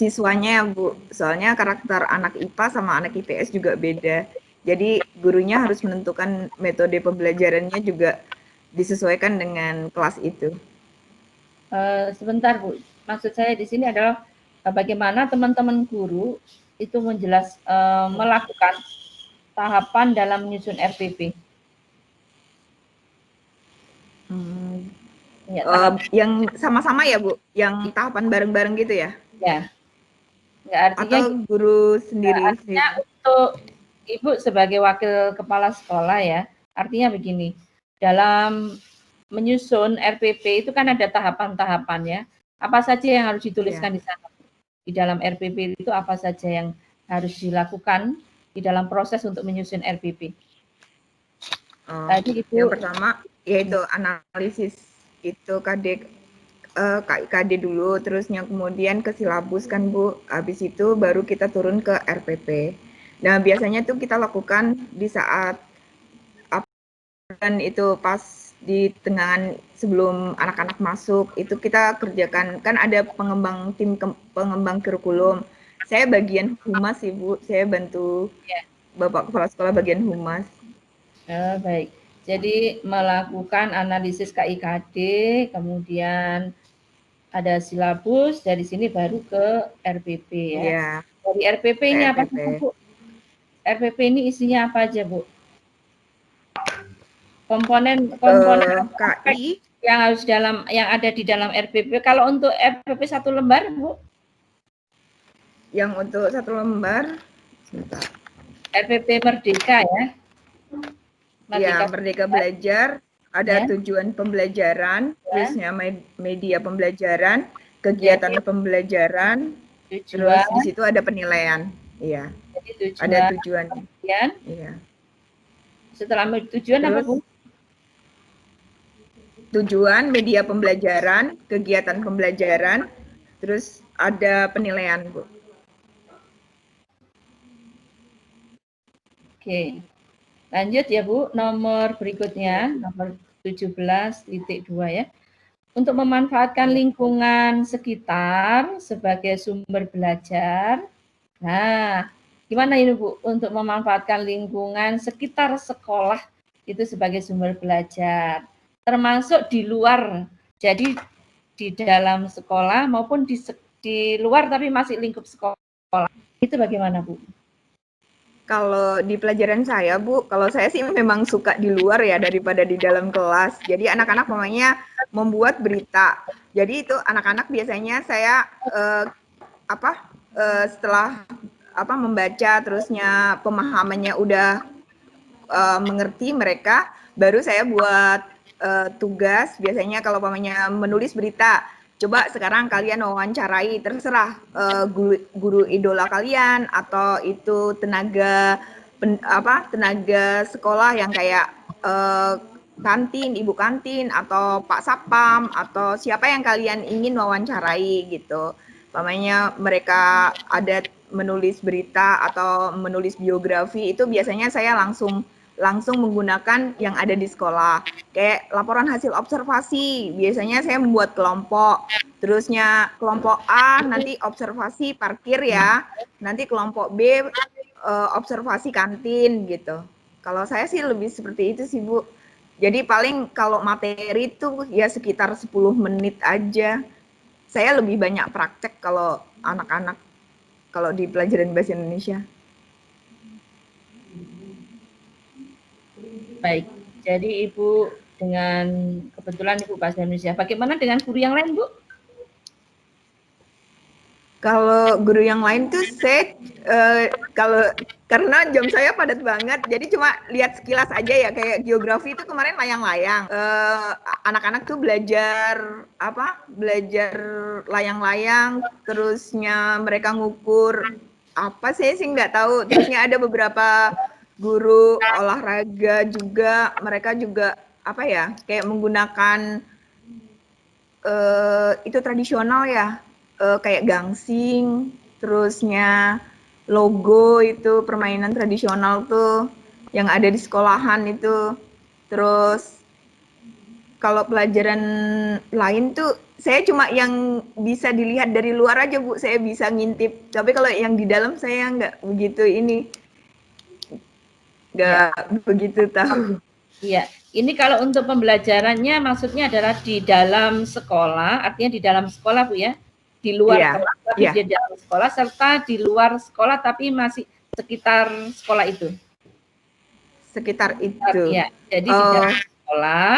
siswanya, Bu. Soalnya karakter anak IPA sama anak IPS juga beda. Jadi gurunya harus menentukan metode pembelajarannya juga disesuaikan dengan kelas itu. Sebentar, Bu. Maksud saya di sini adalah bagaimana teman-teman guru itu melakukan tahapan dalam menyusun RPP. Ya, tahap, yang sama-sama ya Bu, yang tahapan bareng-bareng gitu ya? ya. Nggak artinya Atau guru Artinya sendiri-sendiri? untuk Ibu sebagai wakil kepala sekolah ya, artinya begini, dalam menyusun RPP itu kan ada tahapan-tahapan ya. Apa saja yang harus dituliskan Iya. di sana? Di dalam RPP itu apa saja yang harus dilakukan di dalam proses untuk menyusun RPP? Tadi Yang Ibu pertama yaitu analisis itu KIKD dulu, terusnya kemudian ke silabus kan Bu, habis itu baru kita turun ke RPP. Nah biasanya tuh kita lakukan di saat dan itu pas di tengah sebelum anak-anak masuk itu kita kerjakan, kan ada pengembang kurikulum. Saya bagian humas sih Bu, saya bantu ya, Bapak Kepala Sekolah bagian humas. baik. Jadi melakukan analisis KIKD, kemudian ada silabus, dari sini baru ke RPP ya. Iya, Dari RPP ke ini apa RPP. sih Bu? RPP ini isinya apa aja Bu? Komponen aspek KI yang harus yang ada di dalam RPP. Kalau untuk RPP 1 lembar Bu? yang untuk 1 lembar, sebentar. RPP Merdeka ya. Iya, Merdeka Merdeka Belajar, ada ya. tujuan pembelajaran, Ya. terusnya media pembelajaran, Ya. kegiatan pembelajaran, terus Tujuan. di situ ada penilaian. Iya, Jadi ada tujuan. tujuan. Kemudian Iya. setelah tujuan apa Terus Bu? tujuan media pembelajaran, kegiatan pembelajaran, terus ada penilaian, Bu. Oke. Lanjut ya Bu, nomor berikutnya, nomor 17.2 ya. Untuk memanfaatkan lingkungan sekitar sebagai sumber belajar. Nah, gimana ini Bu untuk memanfaatkan lingkungan sekitar sekolah itu sebagai sumber belajar, termasuk di luar. Jadi di dalam sekolah maupun di luar tapi masih lingkup sekolah. Itu bagaimana Bu? Kalau di pelajaran saya, Bu, kalau saya sih memang suka di luar ya daripada di dalam kelas. Jadi anak-anak mamanya membuat berita. Jadi itu anak-anak biasanya saya setelah membaca terusnya pemahamannya udah mengerti mereka, baru saya buat tugas. Biasanya kalau mamanya menulis berita, coba sekarang kalian wawancarai, terserah guru idola kalian atau itu tenaga sekolah yang kayak kantin, ibu kantin atau Pak Sapam atau siapa yang kalian ingin wawancarai gitu. Mamanya mereka ada menulis berita atau menulis biografi, itu biasanya saya langsung menggunakan yang ada di sekolah. Kayak laporan hasil observasi, biasanya saya membuat kelompok. Terusnya kelompok A nanti observasi parkir ya, nanti kelompok B observasi kantin gitu. Kalau saya sih lebih seperti itu sih Bu. Jadi paling kalau materi itu ya sekitar 10 menit aja. Saya lebih banyak praktek kalau anak-anak, kalau di pelajaran bahasa Indonesia. Baik, jadi Ibu dengan kebetulan Ibu bahasa Indonesia. Bagaimana dengan guru yang lain Bu? Kalau guru yang lain tuh saya karena jam saya padat banget, jadi cuma lihat sekilas aja ya, kayak geografi itu kemarin layang-layang. Anak-anak tuh belajar belajar layang-layang, terusnya mereka ngukur apa saya sih nggak tahu. Terusnya ada beberapa guru olahraga juga, mereka juga kayak menggunakan itu tradisional ya, kayak gangsing, terusnya logo itu permainan tradisional tuh yang ada di sekolahan itu. Terus kalau pelajaran lain tuh saya cuma yang bisa dilihat dari luar aja Bu, saya bisa ngintip. Tapi kalau yang di dalam saya nggak begitu nggak begitu tahu. Iya, ini kalau untuk pembelajarannya maksudnya adalah di dalam sekolah, artinya di dalam sekolah Bu ya, di luar kelas tapi di dalam sekolah, serta di luar sekolah tapi masih sekitar sekolah itu. Sekitar itu. Ya, jadi di dalam sekolah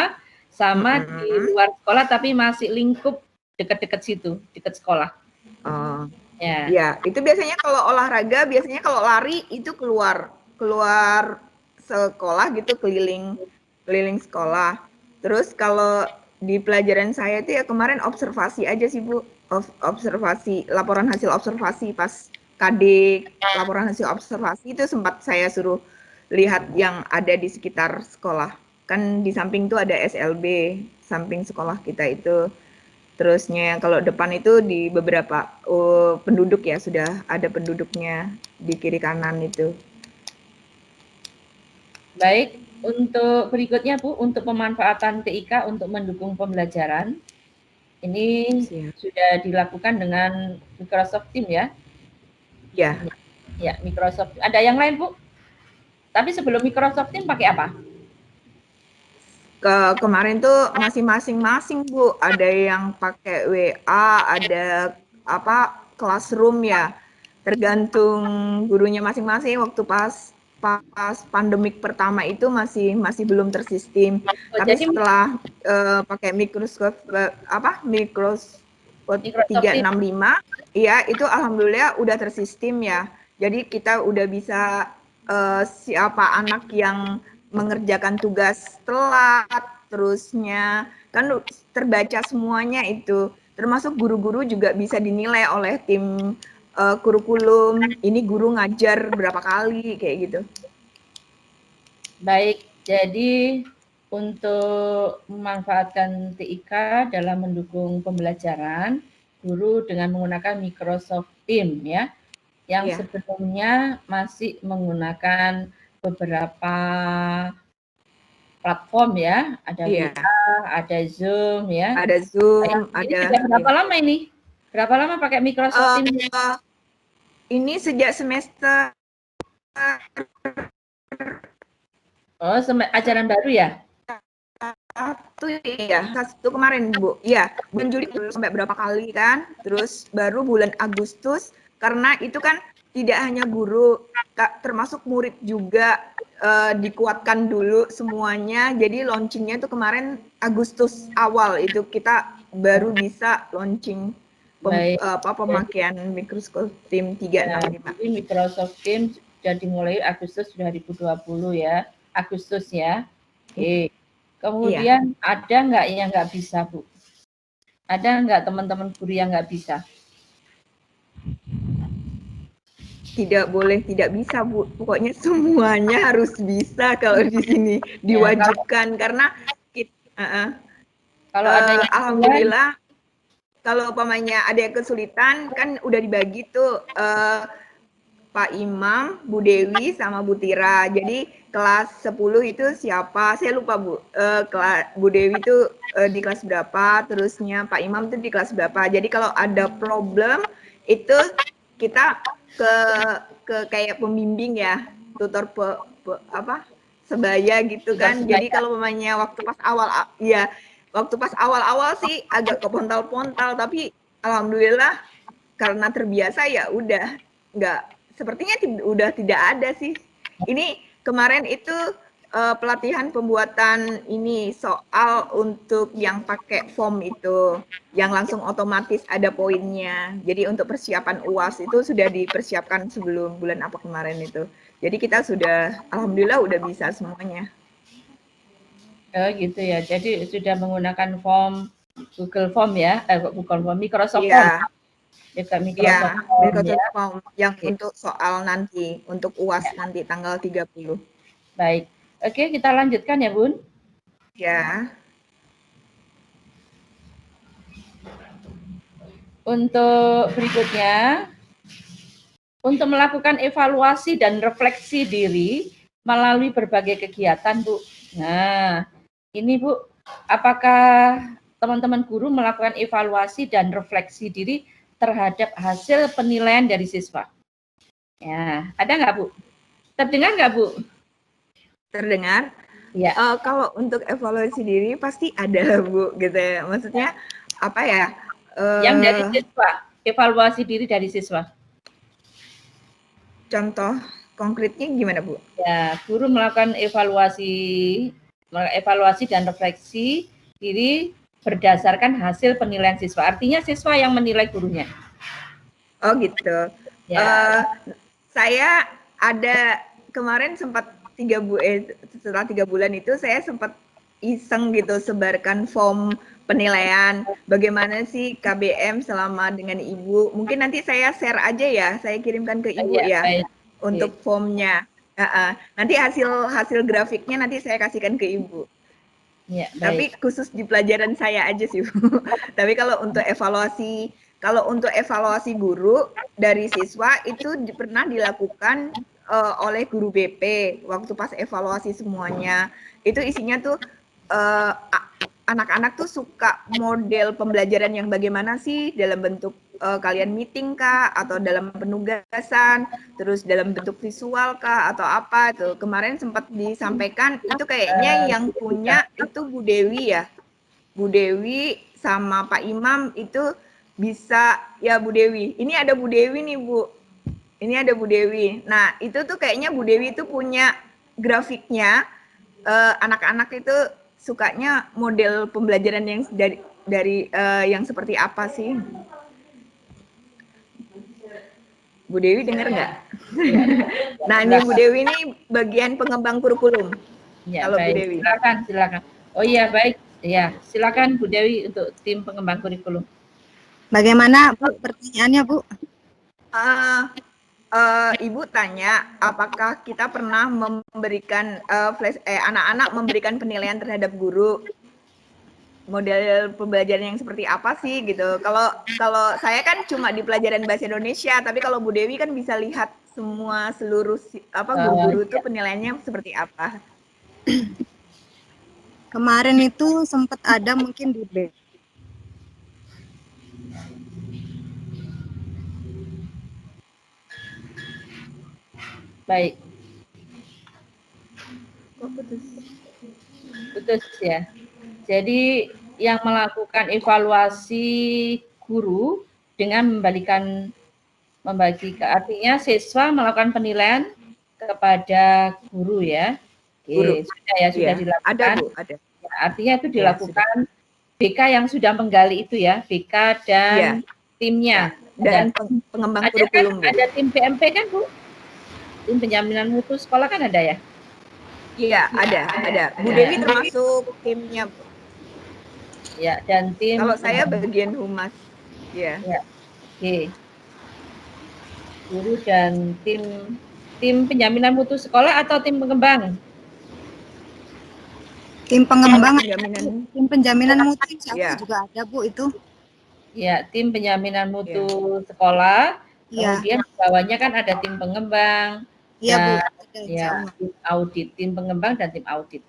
sama di luar sekolah tapi masih lingkup dekat-dekat situ, dekat sekolah. Oh. Ya. Ya, itu biasanya kalau olahraga, biasanya kalau lari itu keluar sekolah gitu, keliling sekolah. Terus kalau di pelajaran saya itu ya kemarin observasi aja sih Bu, observasi, laporan hasil observasi pas KD, laporan hasil observasi itu sempat saya suruh lihat yang ada di sekitar sekolah. Kan di samping tuh ada SLB, samping sekolah kita itu. Terusnya kalau depan itu di beberapa penduduk ya, sudah ada penduduknya di kiri kanan itu. Baik, untuk berikutnya Bu, untuk pemanfaatan TIK untuk mendukung pembelajaran, ini sudah dilakukan dengan Microsoft Teams ya? Ya. Ya, Microsoft. Ada yang lain Bu? Tapi sebelum Microsoft Teams pakai apa? Kemarin tuh masih masing-masing Bu, ada yang pakai WA, ada Classroom ya, tergantung gurunya masing-masing. Waktu pas pandemik pertama itu masih belum tersistem. Tapi setelah pakai Microsoft 365, ya itu alhamdulillah udah tersistem ya. Jadi kita udah bisa siapa anak yang mengerjakan tugas telat, terusnya kan terbaca semuanya itu, termasuk guru-guru juga bisa dinilai oleh tim kurikulum, ini guru ngajar berapa kali kayak gitu. Baik, jadi untuk memanfaatkan TIK dalam mendukung pembelajaran, guru dengan menggunakan Microsoft Teams ya, yang sebelumnya masih menggunakan beberapa platform ya, ada WA, ada Zoom ya. Ada Zoom, ada. Sudah berapa lama ini? Berapa lama pakai Microsoft Teams? Ini sejak semester. Oh, ajaran baru ya? Satu kemarin Bu. Iya, bulan Juli sampai berapa kali kan. Terus baru bulan Agustus, karena itu kan tidak hanya guru, termasuk murid juga dikuatkan dulu semuanya. Jadi launchingnya itu kemarin Agustus awal itu kita baru bisa launching pemakaian Microsoft Teams 365. Jadi Microsoft Teams sudah dimulai Agustus 2020 ya, Agustus ya. Oke. Kemudian ada nggak yang nggak bisa Bu? Ada nggak teman-teman guru yang nggak bisa? Tidak boleh tidak bisa Bu, pokoknya semuanya harus bisa kalau di sini, diwajibkan karena kalau ada yang alhamdulillah kalau umpamanya ada yang kesulitan kan udah dibagi tuh Pak Imam, Bu Dewi sama Bu Tira. Jadi kelas 10 itu siapa? Saya lupa Bu. Bu Dewi itu di kelas berapa, terusnya Pak Imam itu di kelas berapa. Jadi kalau ada problem itu kita ke kayak pembimbing ya, tutor sebaya gitu kan. Jadi kalau mamanya waktu pas awal sih agak kepontal-pontal, tapi alhamdulillah karena terbiasa ya udah sepertinya udah tidak ada sih. Ini kemarin itu pelatihan pembuatan ini soal untuk yang pakai form itu, yang langsung otomatis ada poinnya. Jadi untuk persiapan UAS itu sudah dipersiapkan sebelum bulan apa kemarin itu. Jadi kita sudah, alhamdulillah udah bisa semuanya. Oh gitu ya, jadi sudah menggunakan form Google Form ya, bukan form, Microsoft Form. Microsoft Form yang untuk soal nanti, untuk UAS nanti tanggal 30. Baik, oke kita lanjutkan ya Bun. Ya. Untuk berikutnya, untuk melakukan evaluasi dan refleksi diri melalui berbagai kegiatan Bu. Nah, ini Bu, apakah teman-teman guru melakukan evaluasi dan refleksi diri terhadap hasil penilaian dari siswa? Ya, ada nggak Bu? Terdengar nggak Bu? Terdengar. Ya. Kalau untuk evaluasi diri pasti ada Bu, gitu ya. Maksudnya apa ya? Yang dari siswa, evaluasi diri dari siswa. Contoh konkretnya gimana Bu? Ya, guru melakukan evaluasi dan refleksi diri berdasarkan hasil penilaian siswa. Artinya siswa yang menilai gurunya. Oh gitu. Ya. Saya ada kemarin sempat setelah 3 bulan itu saya sempat iseng gitu sebarkan form penilaian bagaimana sih KBM selama dengan Ibu. Mungkin nanti saya share aja ya, saya kirimkan ke Ibu ya Baik. untuk formnya. Nanti hasil grafiknya nanti saya kasihkan ke Ibu. Ya, Tapi baik. khusus di pelajaran saya aja sih, Bu. Tapi kalau untuk evaluasi guru dari siswa itu pernah dilakukan oleh guru BP waktu pas evaluasi semuanya. Itu isinya tuh anak-anak tuh suka model pembelajaran yang bagaimana sih, dalam bentuk kalian meeting kah, atau dalam penugasan, terus dalam bentuk visual kah, atau apa tuh. Kemarin sempat disampaikan itu kayaknya yang punya itu Bu Dewi ya. Bu Dewi sama Pak Imam itu bisa ya, Bu Dewi. Ini ada Bu Dewi nih, Bu. Ini ada Bu Dewi. Nah, itu tuh kayaknya Bu Dewi itu punya grafiknya. Anak-anak itu sukanya model pembelajaran yang dari yang seperti apa sih? Bu Dewi dengar nggak? Nah, ini Bu Dewi ini bagian pengembang kurikulum. Ya, Kalau Bu baik. Dewi. Silakan. Oh iya, baik. Ya, silakan Bu Dewi untuk tim pengembang kurikulum. Bagaimana Bu pertanyaannya, Bu? Ibu tanya, apakah kita pernah memberikan anak-anak memberikan penilaian terhadap guru? Model pembelajaran yang seperti apa sih gitu? Kalau saya kan cuma di pelajaran bahasa Indonesia, tapi kalau Bu Dewi kan bisa lihat seluruh guru-guru itu penilaiannya seperti apa? Kemarin itu sempat ada mungkin di Baik. Kok putus? Putus ya. Jadi yang melakukan evaluasi guru dengan artinya siswa melakukan penilaian kepada guru ya. Oke, sudah dilakukan. Ada Bu, ada. Ya, artinya itu dilakukan BK yang sudah menggali itu ya, BK dan timnya. Dan pengembang kurikulum. Ada tim PMP kan Bu? Tim penjaminan mutu sekolah kan ada ya? Iya, ada. Bu Dewi termasuk timnya. Ya, dan tim. Kalau saya bagian humas. Ya. Oke. Guru dan tim penjaminan mutu sekolah atau tim pengembang? Tim pengembang, tim penjaminan mutu juga ada Bu itu. Ya, tim penjaminan mutu sekolah. Kemudian di bawahnya kan ada tim pengembang. Iya Bu. Ya, tim audit, tim pengembang dan tim audit.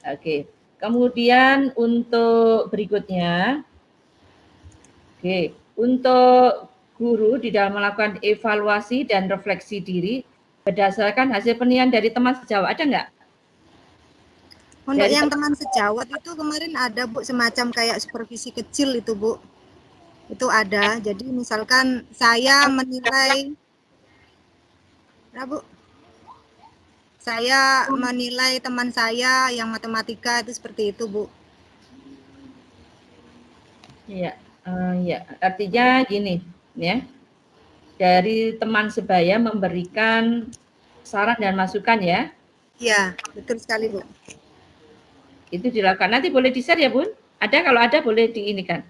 Oke. Kemudian untuk berikutnya, untuk guru di dalam melakukan evaluasi dan refleksi diri berdasarkan hasil penilaian dari teman sejawat, ada nggak? Untuk yang teman sejawat itu kemarin ada Bu, semacam kayak supervisi kecil itu Bu. Itu ada. Jadi misalkan saya menilai, Bu, saya menilai teman saya yang matematika itu seperti itu Bu. Iya. Ya, artinya gini, ya. Dari teman sebaya memberikan saran dan masukan ya. Iya, betul sekali Bu. Itu dilakukan. Nanti boleh di-share ya Bun? Ada, kalau ada boleh diinikan.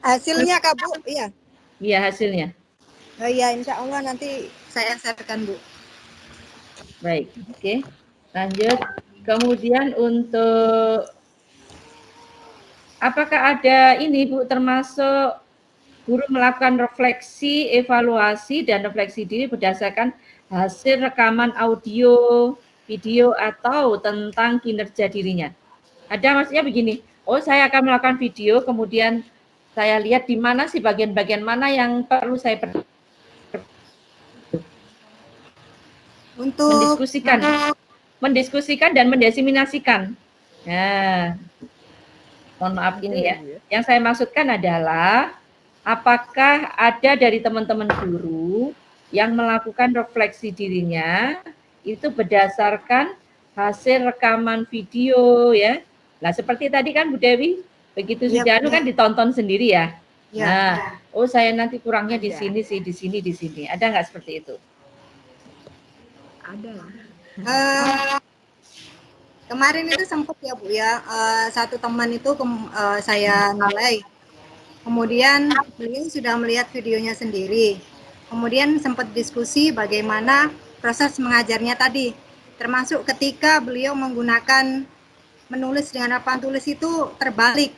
Hasilnya Kak Bu, iya. Iya, hasilnya. Oh iya, insya Allah nanti saya sharekan Bu. Baik, oke. Lanjut. Kemudian untuk apakah ada ini Bu, termasuk guru melakukan refleksi, evaluasi, dan refleksi diri berdasarkan hasil rekaman audio, video, atau tentang kinerja dirinya? Ada maksudnya begini, oh saya akan melakukan video, kemudian saya lihat di mana sih bagian-bagian mana yang perlu saya untuk mendiskusikan dan mendesiminasikan. Nah, mohon maaf ini ya. Yang saya maksudkan adalah apakah ada dari teman-teman guru yang melakukan refleksi dirinya itu berdasarkan hasil rekaman video ya. Nah, seperti tadi kan Bu Dewi, begitu Iya, sudah kan ditonton sendiri ya. Ya. Nah, oh saya nanti kurangnya di Ada. sini sih, di sini, di sini. Ada nggak seperti itu? Ada. Kemarin itu sempat ya Bu ya, satu teman itu saya nilai. Kemudian beliau sudah melihat videonya sendiri. Kemudian sempat diskusi bagaimana proses mengajarnya tadi. Termasuk ketika beliau menggunakan menulis dengan papan tulis itu terbalik.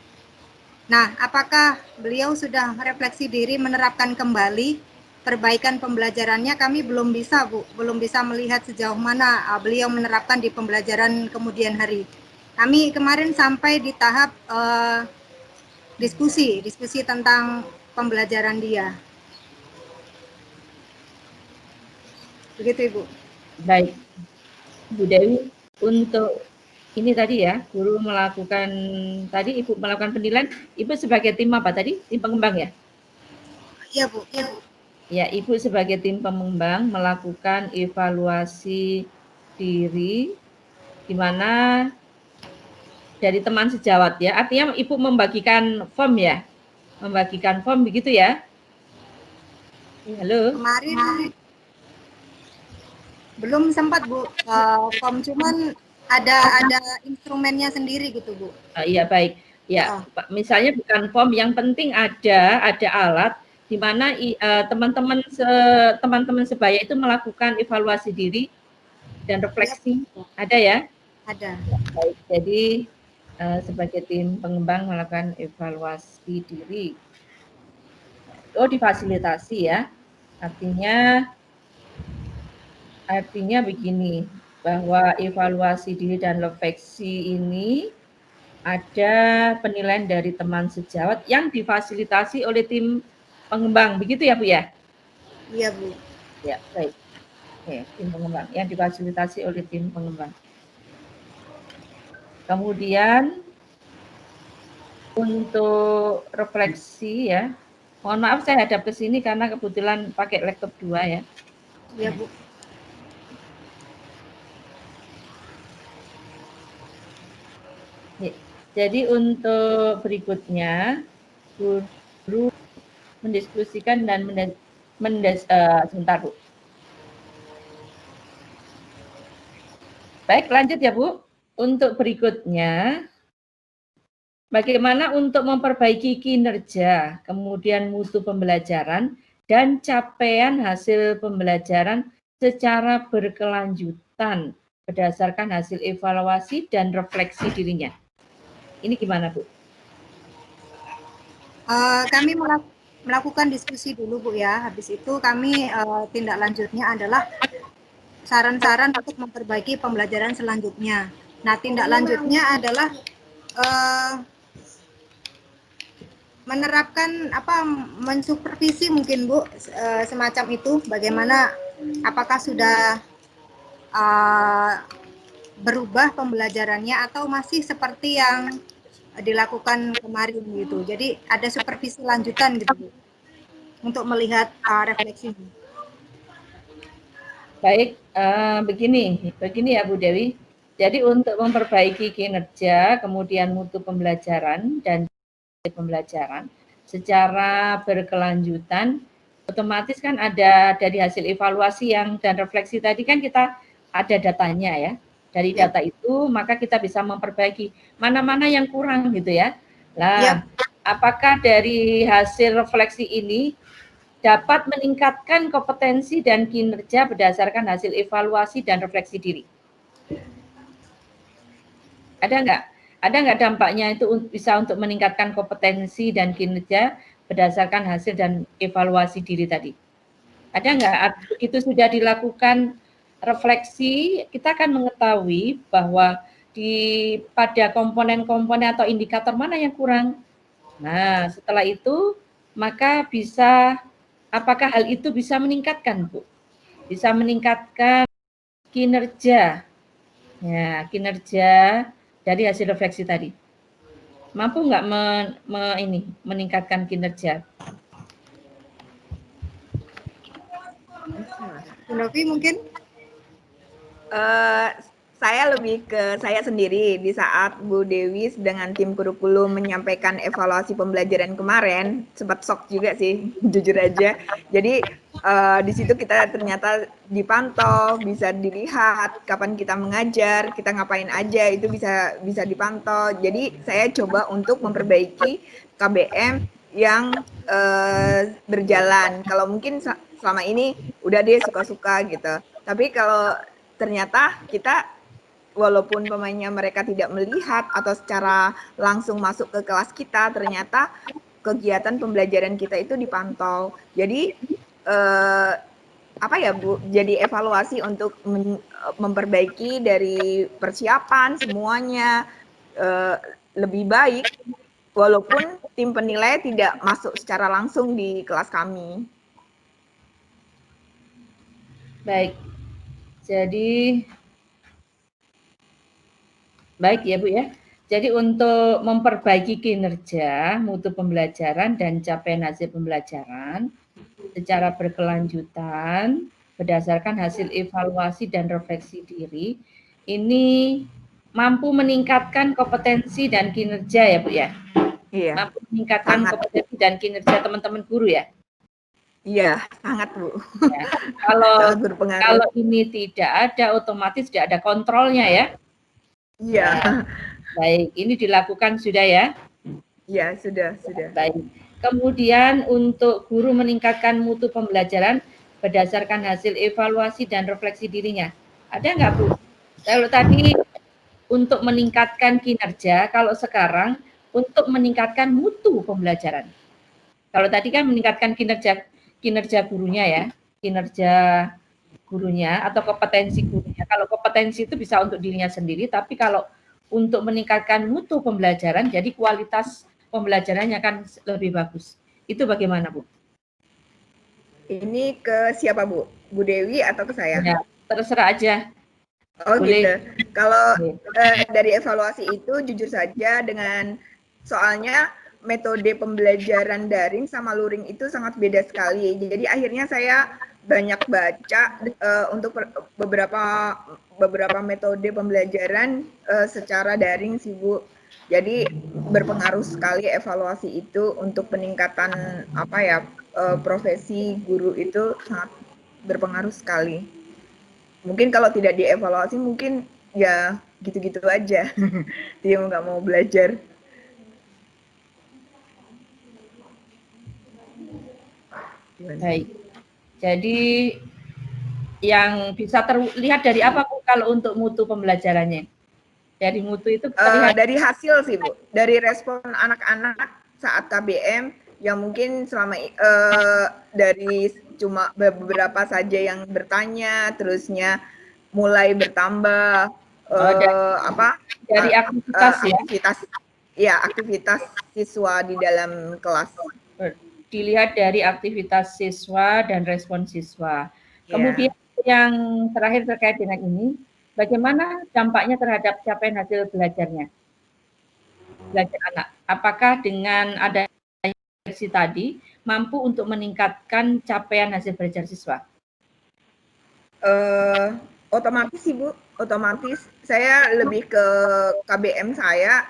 Nah, apakah beliau sudah refleksi diri menerapkan kembali perbaikan pembelajarannya? Kami belum bisa, Bu. Belum bisa melihat sejauh mana beliau menerapkan di pembelajaran kemudian hari. Kami kemarin sampai di tahap diskusi tentang pembelajaran dia. Begitu, Ibu. Baik, Bu Dewi, untuk ini tadi ya, guru melakukan, tadi Ibu melakukan penilaian, Ibu sebagai tim apa tadi? Tim pengembang ya? Iya, Bu. Iya, Bu. Ya, Ibu sebagai tim pengembang melakukan evaluasi diri, di mana dari teman sejawat ya, artinya Ibu membagikan form ya? Membagikan form begitu ya? Halo? Kemarin belum sempat Bu, form cuman ada instrumennya sendiri gitu Bu. Iya baik. Ya, misalnya bukan form, yang penting ada alat di mana teman-teman sebaya itu melakukan evaluasi diri dan refleksi. Ada ya? Ada. Baik. Jadi sebagai tim pengembang melakukan evaluasi diri. Oh, difasilitasi ya. Artinya begini, bahwa evaluasi diri dan refleksi ini ada penilaian dari teman sejawat yang difasilitasi oleh tim pengembang, begitu ya Bu ya? Iya Bu. Ya, baik. Oke, tim pengembang yang difasilitasi oleh tim pengembang. Kemudian untuk refleksi ya, mohon maaf saya hadap ke sini karena kebetulan pakai laptop 2 ya. Iya Bu. Jadi untuk berikutnya, guru mendiskusikan dan sebentar Bu. Baik, lanjut ya Bu. Untuk berikutnya, bagaimana untuk memperbaiki kinerja, kemudian mutu pembelajaran, dan capaian hasil pembelajaran secara berkelanjutan berdasarkan hasil evaluasi dan refleksi dirinya. Ini gimana Bu? Kami melakukan diskusi dulu Bu ya. Habis itu kami tindak lanjutnya adalah saran-saran untuk memperbaiki pembelajaran selanjutnya. Nah, tindak lanjutnya adalah menerapkan mensupervisi mungkin Bu, semacam itu. Bagaimana, apakah sudah berubah pembelajarannya atau masih seperti yang dilakukan kemarin gitu. Jadi ada supervisi lanjutan gitu Bu, untuk melihat refleksinya. Baik, begini ya Bu Dewi. Jadi untuk memperbaiki kinerja, kemudian mutu pembelajaran dan pembelajaran secara berkelanjutan, otomatis kan ada dari hasil evaluasi dan refleksi tadi kan kita ada datanya ya. Dari data itu maka kita bisa memperbaiki mana-mana yang kurang gitu ya. Nah, apakah dari hasil refleksi ini dapat meningkatkan kompetensi dan kinerja berdasarkan hasil evaluasi dan refleksi diri? Ada nggak dampaknya itu bisa untuk meningkatkan kompetensi dan kinerja berdasarkan hasil dan evaluasi diri tadi? Ada nggak? Begitu sudah dilakukan refleksi, kita akan mengetahui bahwa pada komponen-komponen atau indikator mana yang kurang. Nah, setelah itu maka apakah hal itu bisa meningkatkan, Bu? Bisa meningkatkan kinerja. Ya, kinerja dari hasil refleksi tadi. Mampu nggak meningkatkan kinerja? Novi mungkin? saya lebih ke saya sendiri di saat Bu Dewi dengan tim kurikulum menyampaikan evaluasi pembelajaran kemarin, sempat shock juga sih, jujur aja. Jadi di situ kita ternyata dipantau, bisa dilihat kapan kita mengajar, kita ngapain aja itu bisa dipantau. Jadi saya coba untuk memperbaiki KBM yang berjalan. Kalau mungkin selama ini udah deh suka-suka gitu. Tapi kalau ternyata kita walaupun pemainnya mereka tidak melihat atau secara langsung masuk ke kelas kita, ternyata kegiatan pembelajaran kita itu dipantau. Jadi apa ya Bu? Jadi evaluasi untuk memperbaiki dari persiapan semuanya lebih baik, walaupun tim penilai tidak masuk secara langsung di kelas kami. Baik. Jadi baik ya Bu ya. Jadi untuk memperbaiki kinerja, mutu pembelajaran dan capaian hasil pembelajaran secara berkelanjutan berdasarkan hasil evaluasi dan refleksi diri, ini mampu meningkatkan kompetensi dan kinerja ya Bu ya. Iya. Mampu meningkatkan kompetensi dan kinerja teman-teman guru ya. Iya, sangat Bu. Ya. Kalau sangat berpengaruh. Kalau ini tidak ada, otomatis tidak ada kontrolnya ya. Iya. Ya. Baik, ini dilakukan sudah ya? Iya, sudah. Baik. Kemudian untuk guru meningkatkan mutu pembelajaran berdasarkan hasil evaluasi dan refleksi dirinya. Ada nggak Bu? Kalau tadi untuk meningkatkan kinerja, kalau sekarang untuk meningkatkan mutu pembelajaran. Kalau tadi kan meningkatkan kinerja gurunya ya, kinerja gurunya atau kompetensi gurunya. Kalau kompetensi itu bisa untuk dirinya sendiri, tapi kalau untuk meningkatkan mutu pembelajaran, jadi kualitas pembelajarannya akan lebih bagus. Itu bagaimana, Bu? Ini ke siapa, Bu? Bu Dewi atau ke saya? Ya, terserah aja. Oh Boleh. gitu. Kalau dari evaluasi itu jujur saja dengan soalnya metode pembelajaran daring sama luring itu sangat beda sekali. Jadi akhirnya saya banyak baca untuk beberapa metode pembelajaran secara daring sih Bu. Jadi berpengaruh sekali evaluasi itu untuk peningkatan apa ya profesi guru itu sangat berpengaruh sekali. Mungkin kalau tidak dievaluasi mungkin ya gitu-gitu aja. Dia nggak mau belajar. Baik. Jadi yang bisa terlihat dari apa Bu kalau untuk mutu pembelajarannya? Dari mutu itu terlihat dari hasil sih Bu, dari respon anak-anak saat KBM yang mungkin selama dari cuma beberapa saja yang bertanya, terusnya mulai bertambah dari aktivitas aktivitas siswa di dalam kelas. Dilihat dari aktivitas siswa dan respon siswa. Kemudian yang terakhir terkait dengan ini, bagaimana dampaknya terhadap capaian hasil belajar anak? Apakah dengan adanya versi tadi mampu untuk meningkatkan capaian hasil belajar siswa? Otomatis sih Bu, otomatis saya lebih ke KBM saya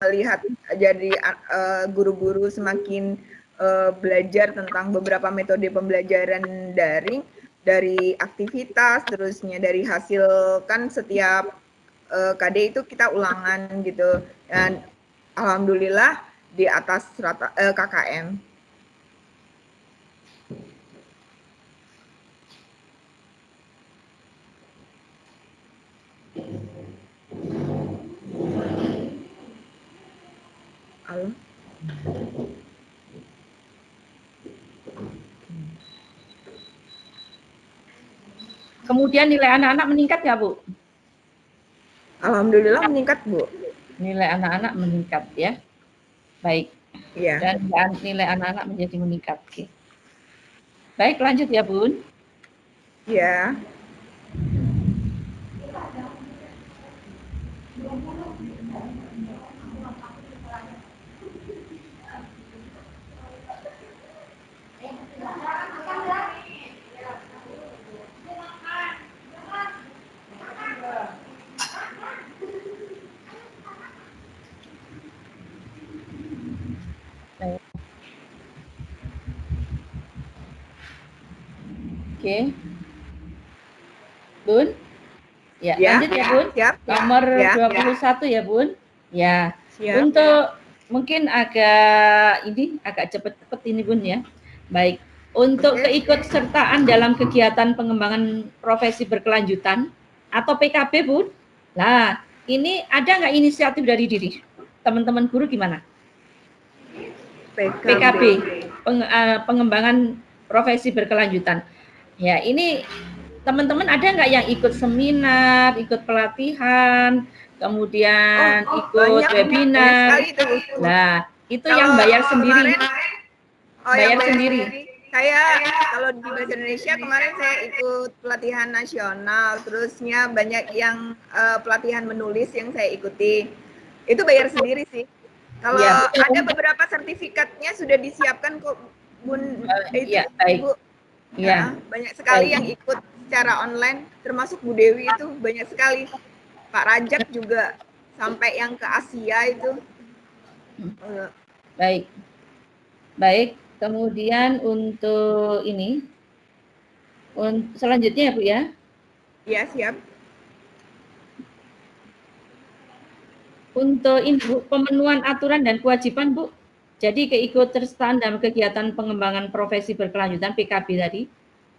melihat jadi guru-guru semakin belajar tentang beberapa metode pembelajaran daring dari aktivitas, terusnya dari hasil kan setiap KD itu kita ulangan gitu dan alhamdulillah di atas rata KKM. Halo. Kemudian nilai anak-anak meningkat nggak Bu? Alhamdulillah meningkat Bu. Nilai anak-anak meningkat ya. Baik. Iya. Dan nilai anak-anak menjadi meningkat. Oke. Baik, lanjut ya Bun. Iya. Oke. Bun? Ya, Ya, lanjut ya, Bun. siap. Nomor Ya. 21 ya, Bun. Ya. Siap. Untuk mungkin agak cepet-cepet ini, Bun ya. Baik. Untuk Oke. keikutsertaan dalam kegiatan pengembangan profesi berkelanjutan atau PKB, Bun. Nah, ini ada nggak inisiatif dari diri teman-teman guru gimana? PKB, pengembangan profesi berkelanjutan. Ya, ini teman-teman ada nggak yang ikut seminar, ikut pelatihan, kemudian ikut webinar? Banyak sekali itu. Nah, itu Kalau yang bayar sendiri. yang bayar sendiri. Saya kalau di Bahasa Indonesia kemarin saya ikut pelatihan nasional, terusnya banyak yang pelatihan menulis yang saya ikuti. Itu bayar sendiri sih. Kalau Ya, ada beberapa sertifikatnya sudah disiapkan kok, Bun. Itu ya, baik. Ibu. Ya, banyak sekali baik. yang ikut secara online, termasuk Bu Dewi itu banyak sekali. Pak Rajak juga sampai yang ke Asia itu. Baik. Baik, kemudian untuk ini, selanjutnya ya Bu ya. Ya, siap. Untuk ini Bu, pemenuhan aturan dan kewajiban Bu. Jadi keikutsertaan dalam kegiatan pengembangan profesi berkelanjutan PKB tadi,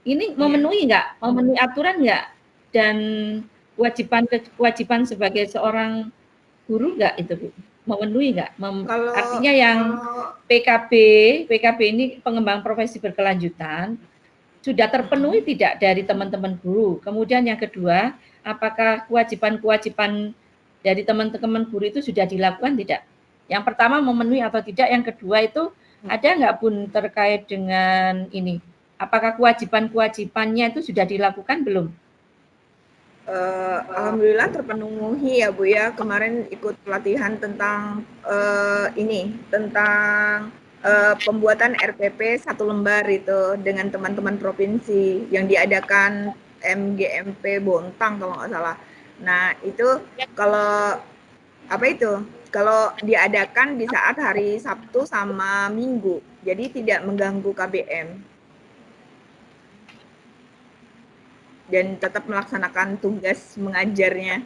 ini memenuhi nggak? Memenuhi aturan nggak? Dan kewajiban sebagai seorang guru nggak itu Bu? Memenuhi nggak? Artinya yang PKB ini pengembangan profesi berkelanjutan, sudah terpenuhi tidak dari teman-teman guru? Kemudian yang kedua, apakah kewajiban-kewajiban dari teman-teman guru itu sudah dilakukan tidak? Yang pertama memenuhi atau tidak, yang kedua itu ada nggak Bun terkait dengan ini? Apakah kewajiban-kewajibannya itu sudah dilakukan belum? Alhamdulillah terpenuhi ya Bu ya. Kemarin ikut pelatihan tentang tentang pembuatan RPP 1 lembar itu dengan teman-teman provinsi yang diadakan MGMP Bontang kalau nggak salah. Nah itu kalau diadakan di saat hari Sabtu sama Minggu, jadi tidak mengganggu KBM. Dan tetap melaksanakan tugas mengajarnya.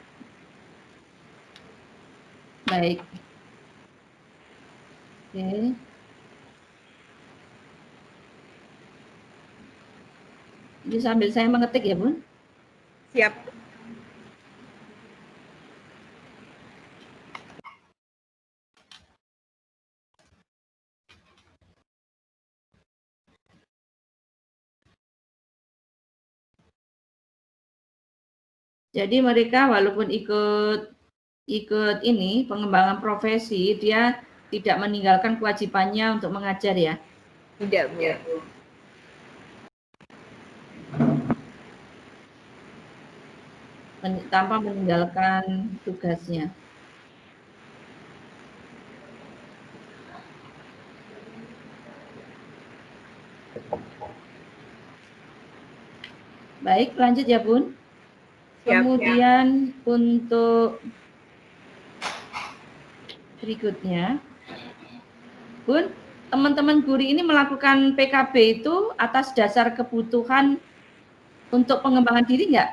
Baik. Oke. Jadi sambil saya mengetik ya Bun. Siap. Jadi mereka walaupun ikut ini pengembangan profesi, dia tidak meninggalkan kewajibannya untuk mengajar ya? Tidak, Bu. Ya. Tanpa meninggalkan tugasnya. Baik, lanjut ya Bun. Kemudian untuk berikutnya, Bun, teman-teman guru ini melakukan PKB itu atas dasar kebutuhan untuk pengembangan diri nggak?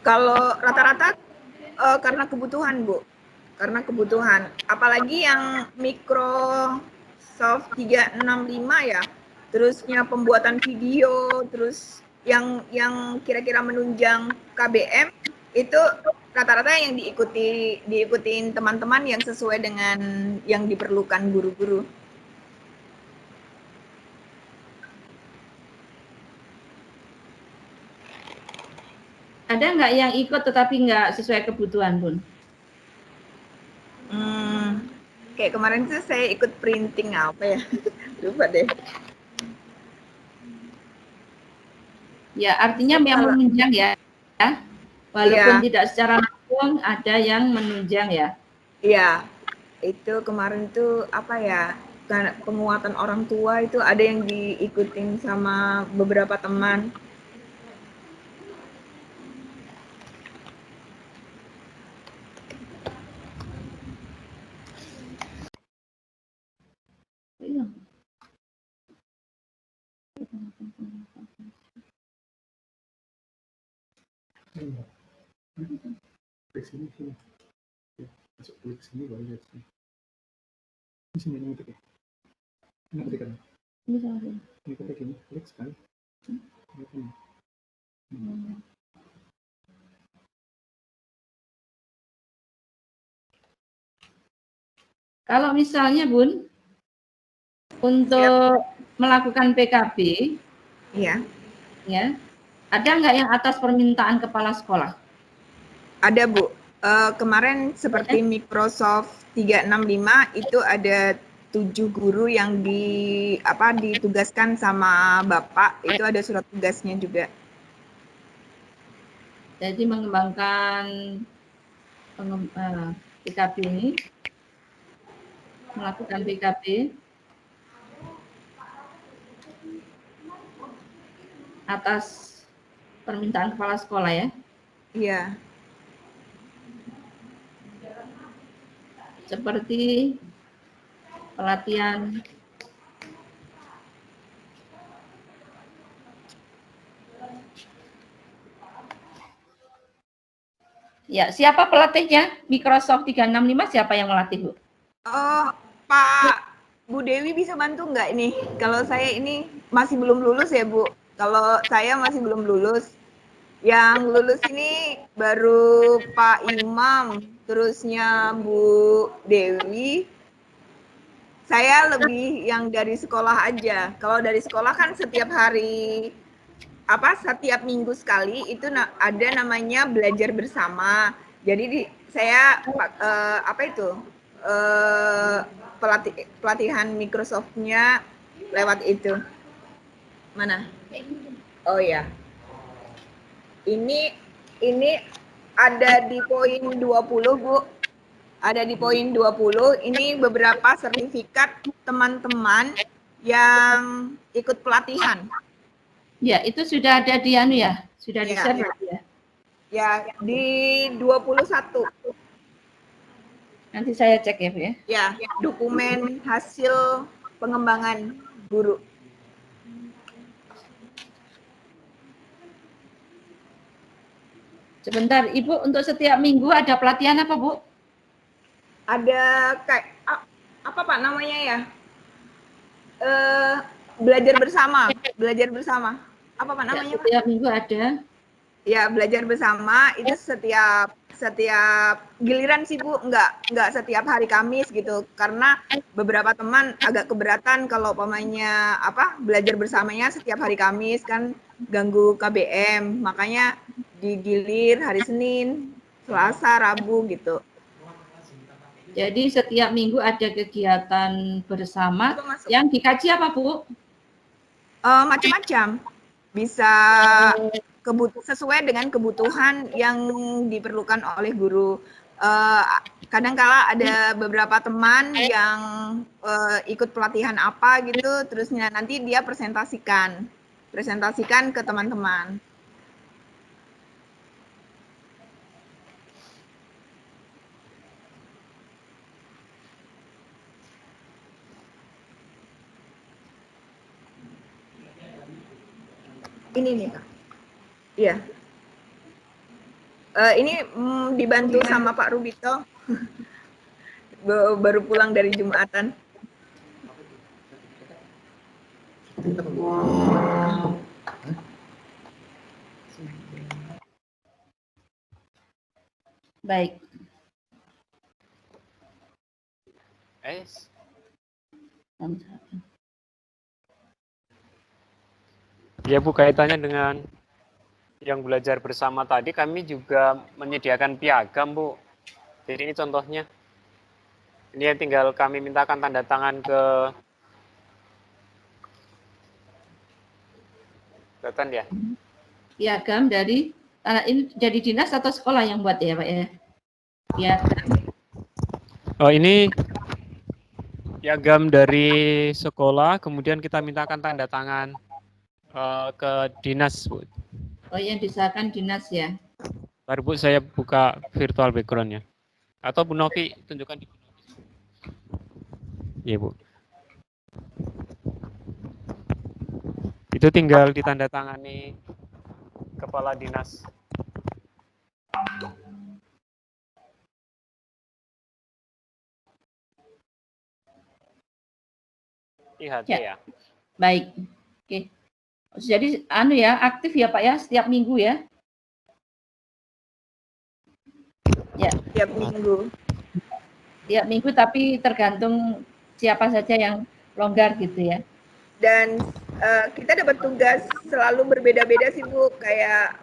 Kalau rata-rata karena kebutuhan, Bu. Karena kebutuhan. Apalagi yang Microsoft 365 ya. Terusnya pembuatan video, terus yang kira-kira menunjang KBM itu rata-rata yang diikutin teman-teman yang sesuai dengan yang diperlukan guru-guru. Ada nggak yang ikut tetapi nggak sesuai kebutuhan Bun? Kayak kemarin tuh saya ikut printing apa ya? Lupa deh. Ya, artinya yang menunjang ya. Walaupun tidak secara langsung ada yang menunjang ya. Iya. Itu kemarin tuh apa ya? Karena penguatan orang tua itu ada yang diikutin sama beberapa teman. Klik sini, sini. Ya, masuk klik sini baru lihat sini. Di sini ini ketik ya. Ini ketikan. Ini ketik ini, klik sekali. Ini. Kalau misalnya Bun, untuk melakukan PKB, Iya. ya, ada nggak yang atas permintaan kepala sekolah? Ada Bu. Kemarin seperti Microsoft 365 itu ada 7 guru yang ditugaskan sama Bapak, itu ada surat tugasnya juga. Jadi mengembangkan PKB ini, melakukan PKB atas permintaan kepala sekolah ya? Iya. Seperti pelatihan ya, siapa pelatihnya? Microsoft 365 siapa yang melatih, Bu? Pak Bu Dewi bisa bantu nggak ini? Kalau saya ini masih belum lulus ya Bu. Kalau saya masih belum lulus. Yang lulus ini baru Pak Imam, terusnya Bu Dewi. Saya lebih yang dari sekolah aja. Kalau dari sekolah kan setiap hari setiap minggu sekali itu ada namanya belajar bersama. Jadi saya pelatihan Microsoft-nya lewat itu. Mana? Oh ya. Ini ada di poin 20, Bu. Ada di poin 20. Ini beberapa sertifikat teman-teman yang ikut pelatihan. Ya, itu sudah ada di anu ya, sudah di share ya. Ya, di 21. Nanti saya cek ya, Bu ya. Ya, dokumen hasil pengembangan guru. Sebentar, Ibu, untuk setiap minggu ada pelatihan apa, Bu? Ada kayak apa Pak namanya ya? Belajar bersama. Apa Pak namanya, Pak? Setiap minggu ada. Ya, belajar bersama itu setiap giliran sih Bu, nggak setiap hari Kamis gitu, karena beberapa teman agak keberatan kalau pemainnya belajar bersamanya setiap hari Kamis kan ganggu KBM, makanya digilir hari Senin, Selasa, Rabu gitu. Jadi setiap minggu ada kegiatan bersama. Yang dikaji apa, Bu? Macam-macam, bisa sesuai dengan kebutuhan yang diperlukan oleh guru. Kadangkala ada beberapa teman yang ikut pelatihan apa gitu, terus nanti dia presentasikan ke teman-teman. Ini nih Kak. Iya. Ini dibantu sama Pak Rubito. Baru pulang dari Jumatan. Baik. Ya Bu, kaitannya dengan yang belajar bersama tadi, kami juga menyediakan piagam Bu. Jadi ini contohnya. Ini yang tinggal kami mintakan tanda tangan ke Datan ya. Piagam dari ini jadi dinas atau sekolah yang buat ya Pak ya? Piagam. Oh, ini piagam dari sekolah, kemudian kita mintakan tanda tangan ke dinas, Bu. Oh, yang disahkan dinas ya. Baru Bu, saya buka virtual background-nya. Atau Bu Novi, tunjukkan di Bu Novi. Iya, Bu. Itu tinggal ditandatangani kepala dinas. IHT Ya. ya. Baik. Oke. Jadi aktif ya Pak ya setiap minggu ya. Ya. Tiap minggu. Tiap minggu tapi tergantung siapa saja yang longgar gitu ya. Dan kita dapat tugas selalu berbeda-beda sih Bu, kayak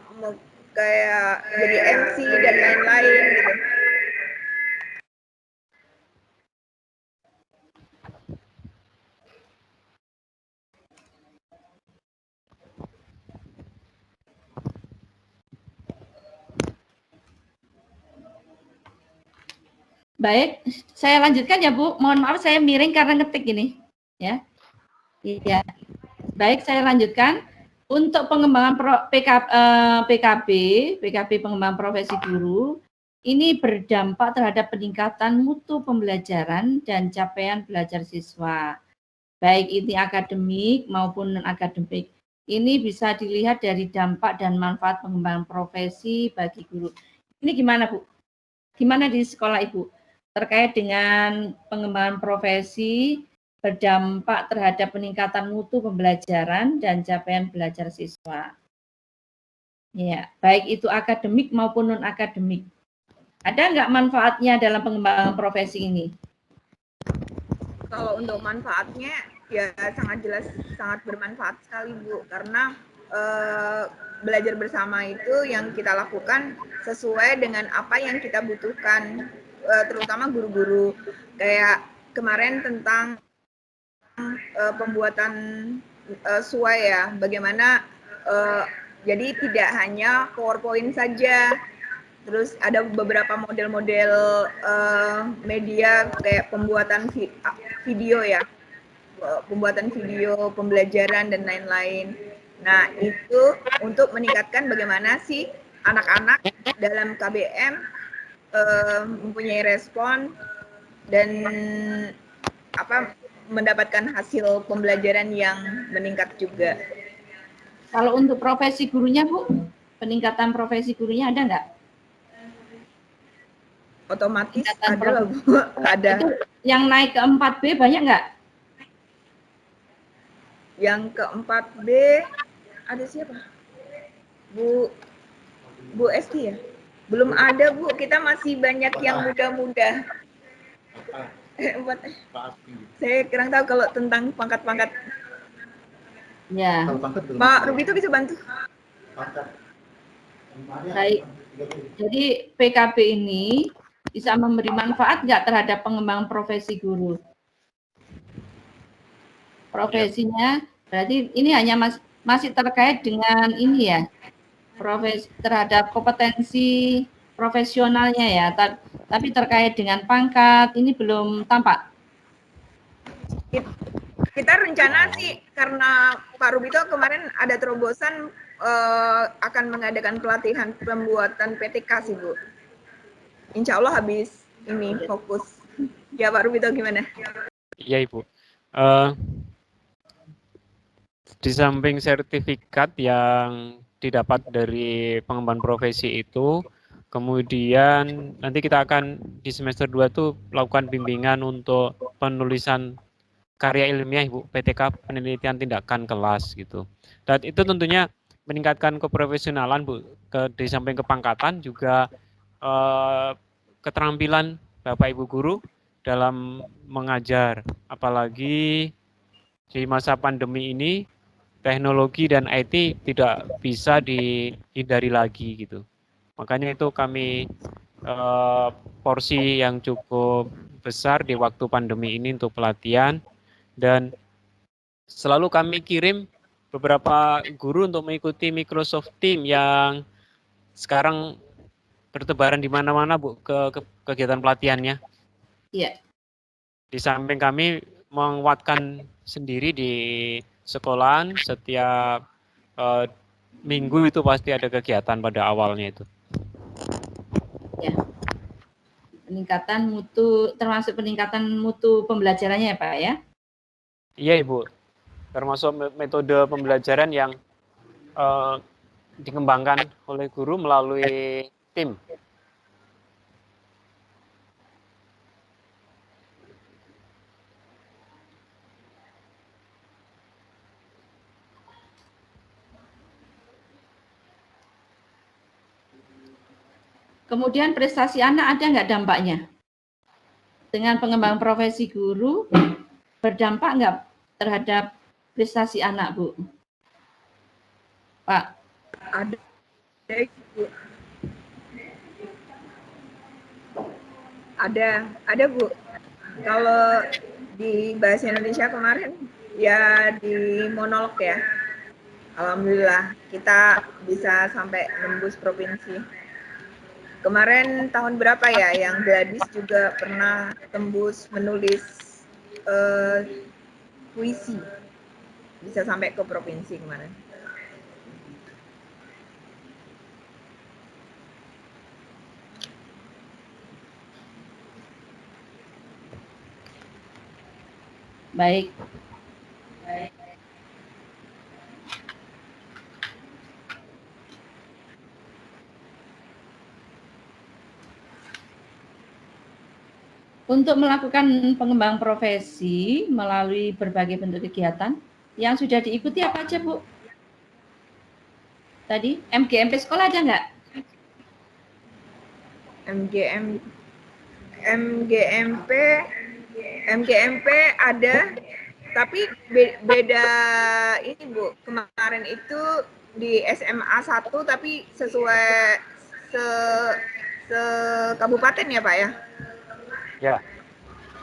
jadi MC dan lain-lain gitu. Baik, saya lanjutkan ya Bu. Mohon maaf saya miring karena ngetik ini. Ya. Iya. Baik, saya lanjutkan. Untuk pengembangan PKB pengembangan profesi guru, ini berdampak terhadap peningkatan mutu pembelajaran dan capaian belajar siswa. Baik ini akademik maupun non-akademik. Ini bisa dilihat dari dampak dan manfaat pengembangan profesi bagi guru. Ini gimana Bu? Gimana di sekolah Ibu? Terkait dengan pengembangan profesi, berdampak terhadap peningkatan mutu pembelajaran dan capaian belajar siswa. Ya, baik itu akademik maupun non-akademik. Ada nggak manfaatnya dalam pengembangan profesi ini? Kalau untuk manfaatnya ya sangat jelas, sangat bermanfaat sekali Bu, karena belajar bersama itu yang kita lakukan sesuai dengan apa yang kita butuhkan, terutama guru-guru. Kayak kemarin tentang pembuatan SUA ya, bagaimana jadi tidak hanya PowerPoint saja, terus ada beberapa model-model media kayak pembuatan video ya, pembuatan video, pembelajaran dan lain-lain. Nah itu untuk meningkatkan bagaimana sih anak-anak dalam KBM mempunyai respon dan mendapatkan hasil pembelajaran yang meningkat juga. Kalau untuk profesi gurunya Bu, peningkatan profesi gurunya ada nggak? Otomatis ada lah Bu, ada. Itu yang naik ke 4B banyak nggak? Yang ke 4B ada siapa? Bu Esti ya? Belum ada Bu, kita masih banyak yang muda-muda. Saya kurang tahu kalau tentang pangkat-pangkat. Ya. Pak Ruby itu bisa bantu. Baik. Jadi PKB ini bisa memberi manfaat nggak terhadap pengembangan profesi guru? Profesinya berarti ini hanya masih terkait dengan ini ya, profesi terhadap kompetensi profesionalnya ya, tapi terkait dengan pangkat ini belum tampak. Kita rencana sih karena Pak Rubito kemarin ada terobosan akan mengadakan pelatihan pembuatan PTK sih Bu. Insya Allah habis ini fokus. Ya Pak Rubito gimana? Iya Ibu. Di samping sertifikat yang didapat dari pengembangan profesi itu, kemudian nanti kita akan di semester 2 tuh melakukan bimbingan untuk penulisan karya ilmiah Ibu, PTK penelitian tindakan kelas gitu. Dan itu tentunya meningkatkan keprofesionalan Bu, di samping kepangkatan juga keterampilan Bapak Ibu guru dalam mengajar, apalagi di masa pandemi ini teknologi dan IT tidak bisa dihindari lagi gitu. Makanya itu kami porsi yang cukup besar di waktu pandemi ini untuk pelatihan, dan selalu kami kirim beberapa guru untuk mengikuti Microsoft Teams yang sekarang bertebaran di mana-mana Bu ke kegiatan pelatihannya. Iya. Di samping kami menguatkan sendiri di sekolahan, setiap minggu itu pasti ada kegiatan pada awalnya itu. Ya. Peningkatan mutu, termasuk peningkatan mutu pembelajarannya ya Pak ya? Iya Ibu, termasuk metode pembelajaran yang dikembangkan oleh guru melalui tim. Kemudian prestasi anak ada nggak dampaknya? Dengan pengembangan profesi guru, berdampak nggak terhadap prestasi anak, Bu? Pak? Ada, Bu. Ada Bu. Kalau di Bahasa Indonesia kemarin ya di monolog ya. Alhamdulillah kita bisa sampai nembus provinsi. Kemarin tahun berapa ya yang Gladys juga pernah tembus menulis puisi. Bisa sampai ke provinsi kemarin. Baik. Untuk melakukan pengembangan profesi melalui berbagai bentuk kegiatan yang sudah diikuti apa aja, Bu? Tadi MGMP sekolah ada nggak? MGMP ada, tapi beda ini Bu. Kemarin itu di SMA 1 tapi sesuai se kabupaten ya Pak ya? Ya.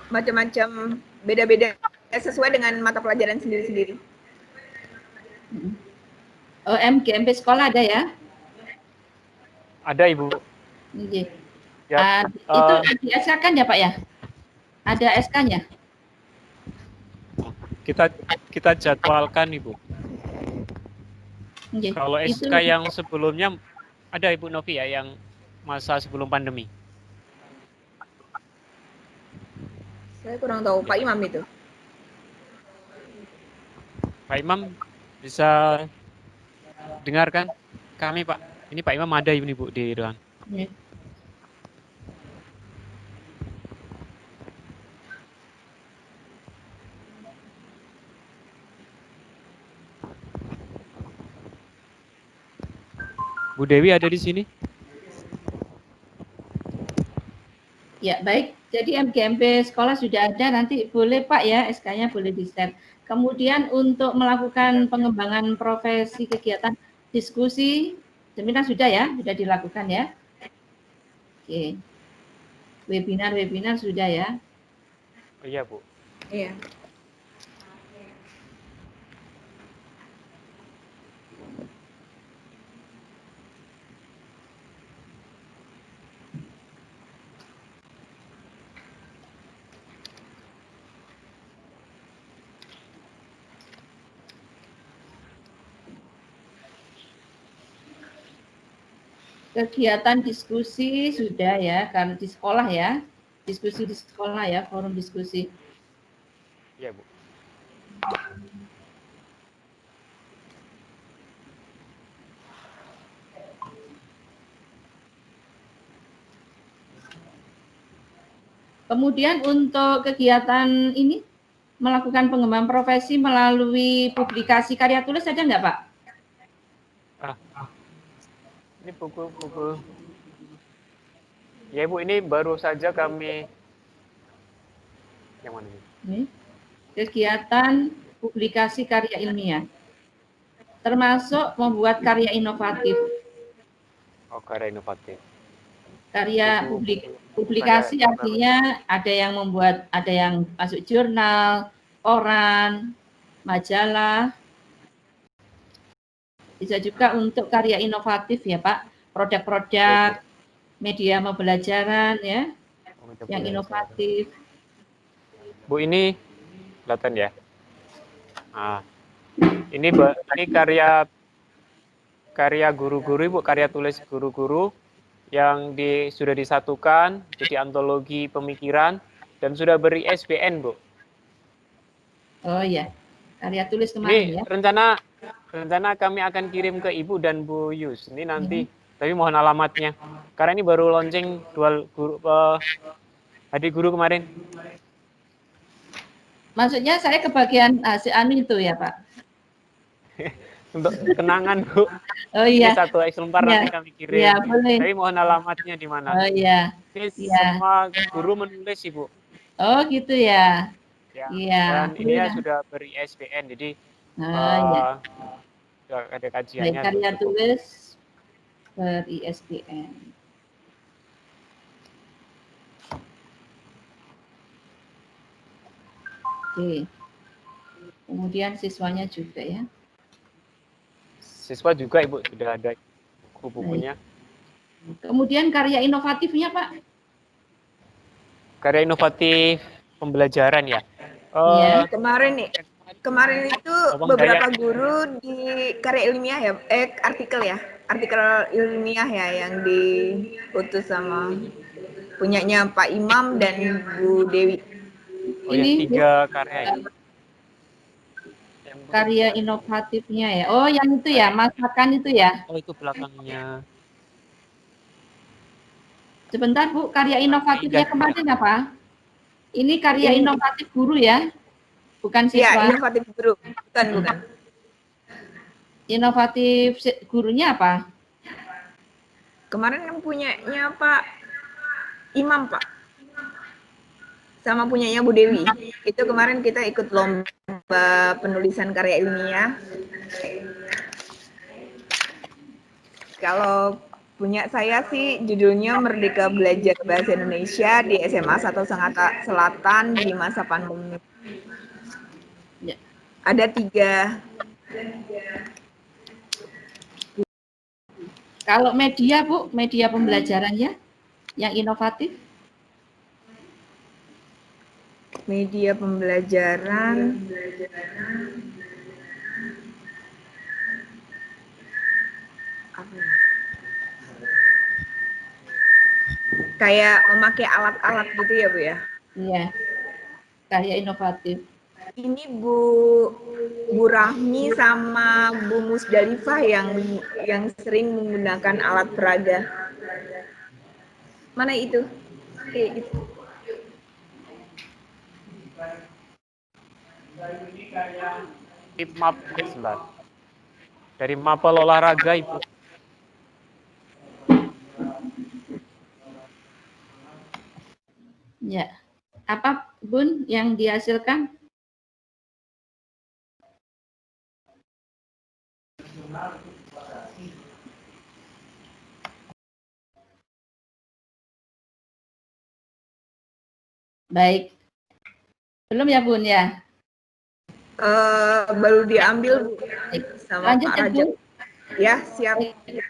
Macam-macam beda-beda sesuai dengan mata pelajaran sendiri-sendiri. Oh, MGMP sekolah ada ya? Ada Ibu. Oke. Ya, itu di-SK-kan ya Pak ya? Ada SK-nya? Kita jadwalkan Ibu. Oke. Kalau SK yang sebelumnya ada Ibu Novi ya, yang masa sebelum pandemi. Saya kurang tahu Pak Imam itu. Pak Imam bisa dengarkan kami Pak. Ini Pak Imam ada ini Bu di ruang. Ya. Bu Dewi ada di sini? Ya, baik. Jadi MGMP sekolah sudah ada, nanti boleh Pak ya, SK-nya boleh di-share. Kemudian untuk melakukan pengembangan profesi kegiatan diskusi, seminar sudah ya, sudah dilakukan ya. Oke. Webinar sudah ya. Oh, iya Bu. Iya. Kegiatan diskusi sudah ya, karena di sekolah ya, diskusi di sekolah ya, forum diskusi. Iya Bu. Kemudian untuk kegiatan ini, melakukan pengembangan profesi melalui publikasi karya tulis ada nggak Pak? Ini buku. Ya Ibu, ini baru saja kami. Yang mana ini? Kegiatan publikasi karya ilmiah, termasuk membuat karya inovatif. Oh, karya inovatif. Karya publikasi artinya ada yang membuat, ada yang masuk jurnal, koran, majalah. Bisa juga untuk karya inovatif ya Pak, produk-produk media pembelajaran ya, yang inovatif. Bu, ini kelihatan ya. Nah, ini karya guru-guru Bu, karya tulis guru-guru yang sudah disatukan jadi antologi pemikiran dan sudah beri ISBN Bu. Oh iya, karya tulis kemarin ini ya. Rencana kami akan kirim ke Ibu dan Bu Yus. Ini nanti, tapi mohon alamatnya. Karena ini baru launching adik guru kemarin. Maksudnya saya kebagian anu itu ya Pak? Untuk kenangan, Bu. Oh Ini iya. satu exemplar Iya. nanti kami kirim. Iya, boleh. Tapi mohon alamatnya di mana. Oh iya. Ini Iya. semua guru menulis, Ibu. Oh gitu ya. Ya. Iya. Dan ini Boleh ya lah. sudah beri ISBN, jadi Oh iya. sudah ada Baik, kajiannya. karya cukup. tulis ber ISBN. Oke. Kemudian siswanya juga ya. Siswa juga, Ibu, sudah ada buku-bukunya. Kemudian karya inovatifnya, Pak? Karya inovatif pembelajaran ya. Iya. Kemarin itu beberapa guru di karya ilmiah ya, artikel ilmiah ya yang diutus sama punyanya Pak Imam dan Bu Dewi. Oh ini ya, 3 karya itu. Karya inovatifnya ya. Oh, yang itu ya, masakan itu ya. Oh, itu belakangnya. Sebentar, Bu, karya inovatifnya kemarin apa? Ini karya inovatif guru ya? Bukan siswa. Iya, inovatif guru. Bukan. Inovatif gurunya apa? Kemarin yang punyanya Pak Imam, Pak. Sama punyanya Bu Dewi. Itu kemarin kita ikut lomba penulisan karya ilmiah. Kalau punya saya sih judulnya Merdeka Belajar Bahasa Indonesia di SMA 1 Sangatta Selatan di masa pandemi. Ya. Ada 3. Kalau media, Bu, media pembelajarannya yang inovatif? Media pembelajaran. Kayak memakai alat-alat gitu ya, Bu ya? Iya. Karya inovatif. Ini Bu Rahmi sama Bu Musdalifah yang sering menggunakan alat peraga. Mana itu? Oke, gitu. Map sebentar. Dari mapel olahraga, Ibu. Ya. Apa, Bun, yang dihasilkan? Baik. Belum ya, Bun ya? Baru diambil, Bu. Sama Lanjut Pak ya, Rajab. Bu. Ya, siap.